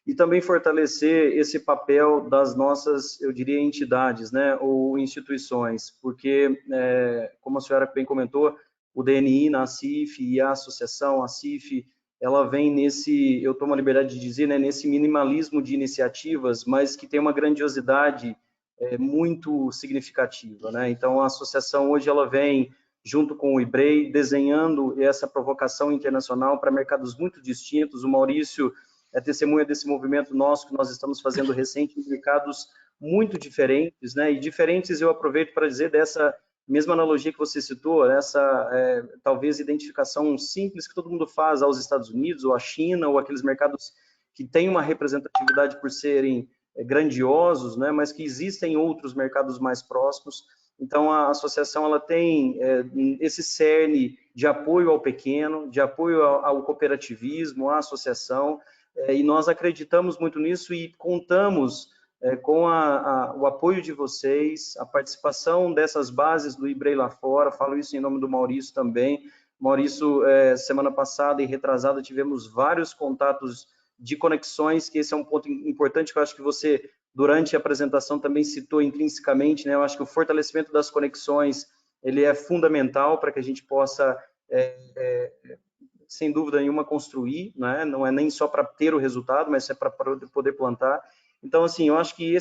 E também fortalecer esse papel das nossas, eu diria, entidades, né, ou instituições, porque, como a senhora bem comentou, o DNI na CIF e a associação, a CIF, ela vem nesse, eu tomo a liberdade de dizer, né, nesse minimalismo de iniciativas, mas que tem uma grandiosidade muito significativa, né? Então, a associação hoje ela vem junto com o IBREI desenhando essa provocação internacional para mercados muito distintos. O Maurício é testemunha desse movimento nosso que nós estamos fazendo recente em mercados muito diferentes, né? E diferentes eu aproveito para dizer dessa mesma analogia que você citou, essa talvez identificação simples que todo mundo faz aos Estados Unidos ou à China ou aqueles mercados que têm uma representatividade por serem grandiosos, né, mas que existem outros mercados mais próximos. Então, a associação ela tem esse cerne de apoio ao pequeno, de apoio ao cooperativismo, à associação, e nós acreditamos muito nisso e contamos com o apoio de vocês, a participação dessas bases do IBREI lá fora. Falo isso em nome do Maurício também. Maurício, semana passada e retrasada, tivemos vários contatos de conexões, que esse é um ponto importante que eu acho que você, durante a apresentação, também citou intrinsecamente, né? Eu acho que o fortalecimento das conexões, ele é fundamental para que a gente possa, sem dúvida nenhuma, construir, né? Não é nem só para ter o resultado, mas é para poder plantar. Então, assim, eu acho que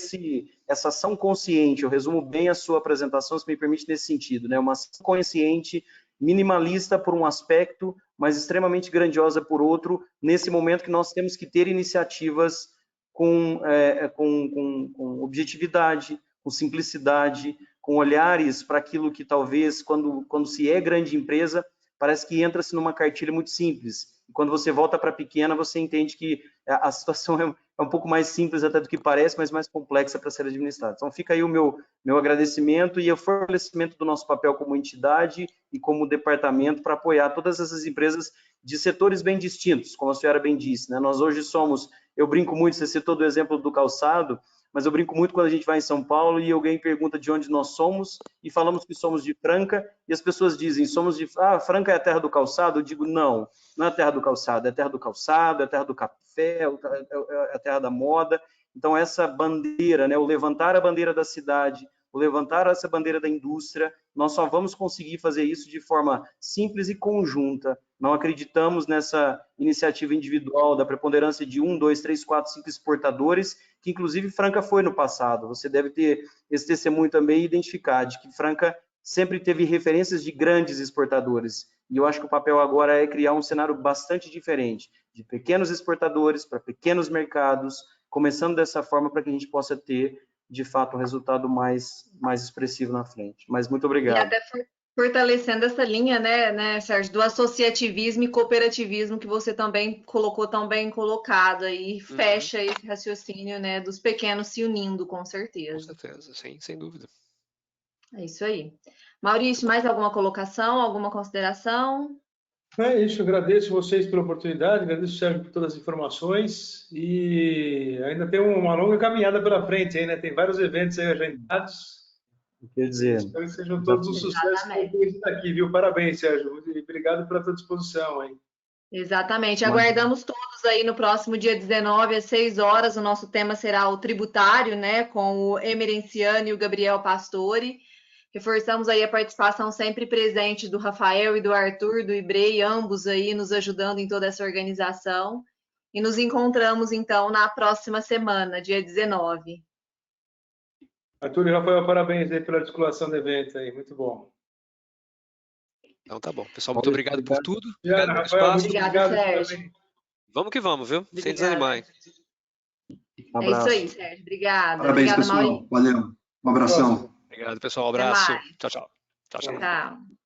essa ação consciente, eu resumo bem a sua apresentação, se me permite nesse sentido, né? Uma ação consciente, minimalista por um aspecto, mas extremamente grandiosa por outro, nesse momento que nós temos que ter iniciativas com objetividade, com simplicidade, com olhares para aquilo que talvez, quando se é grande empresa, parece que entra-se numa cartilha muito simples. E quando você volta para pequena, você entende que a situação é um pouco mais simples até do que parece, mas mais complexa para ser administrada. Então, fica aí o meu agradecimento e o fortalecimento do nosso papel como entidade e como departamento para apoiar todas essas empresas de setores bem distintos, como a senhora bem disse, né? Nós hoje somos, eu brinco muito, você citou do exemplo do calçado, mas eu brinco muito quando a gente vai em São Paulo e alguém pergunta de onde nós somos e falamos que somos de Franca e as pessoas dizem, Franca é a terra do calçado? Eu digo, não é a terra do calçado, é a terra do calçado, é a terra do café, é a terra da moda. Então, essa bandeira, né, o levantar a bandeira da cidade, o levantar essa bandeira da indústria, nós só vamos conseguir fazer isso de forma simples e conjunta. Não acreditamos nessa iniciativa individual da preponderância de 1, 2, 3, 4, 5 exportadores, que inclusive Franca foi no passado. Você deve ter esse testemunho também e identificar de que Franca sempre teve referências de grandes exportadores. E eu acho que o papel agora é criar um cenário bastante diferente, de pequenos exportadores para pequenos mercados, começando dessa forma para que a gente possa ter, de fato, um resultado mais expressivo na frente. Mas muito obrigado. E até fortalecendo essa linha, né, Sérgio, do associativismo e cooperativismo que você também colocou tão bem colocado aí, fecha esse raciocínio, né, dos pequenos se unindo, com certeza. Com certeza, sim, sem dúvida. É isso aí. Maurício, mais alguma colocação, alguma consideração? É isso, agradeço vocês pela oportunidade, agradeço o Sérgio por todas as informações e ainda tem uma longa caminhada pela frente aí, né? Tem vários eventos aí agendados. Quer dizer, espero que sejam todos um sucesso aqui, viu? Parabéns, Sérgio, e obrigado pela tua disposição aí. Exatamente. Aguardamos todos aí no próximo dia 19, às 6 horas. O nosso tema será o tributário, né? Com o Emerenciano e o Gabriel Pastore. Reforçamos aí a participação sempre presente do Rafael e do Arthur, do Ibrei, ambos aí nos ajudando em toda essa organização. E nos encontramos, então, na próxima semana, dia 19. Arthur e Rafael, parabéns aí pela articulação do evento aí, muito bom. Então tá bom. Pessoal, muito obrigado por tudo. Obrigado pelo espaço. Obrigado, Sérgio. Vamos que vamos, viu? Sem desanimar. É isso aí, Sérgio. Obrigada. Parabéns, Obrigada, pessoal. Maurício. Valeu. Um abração. Obrigado, pessoal. Um abraço. Tchau, tchau. Tchau, tchau. Tchau.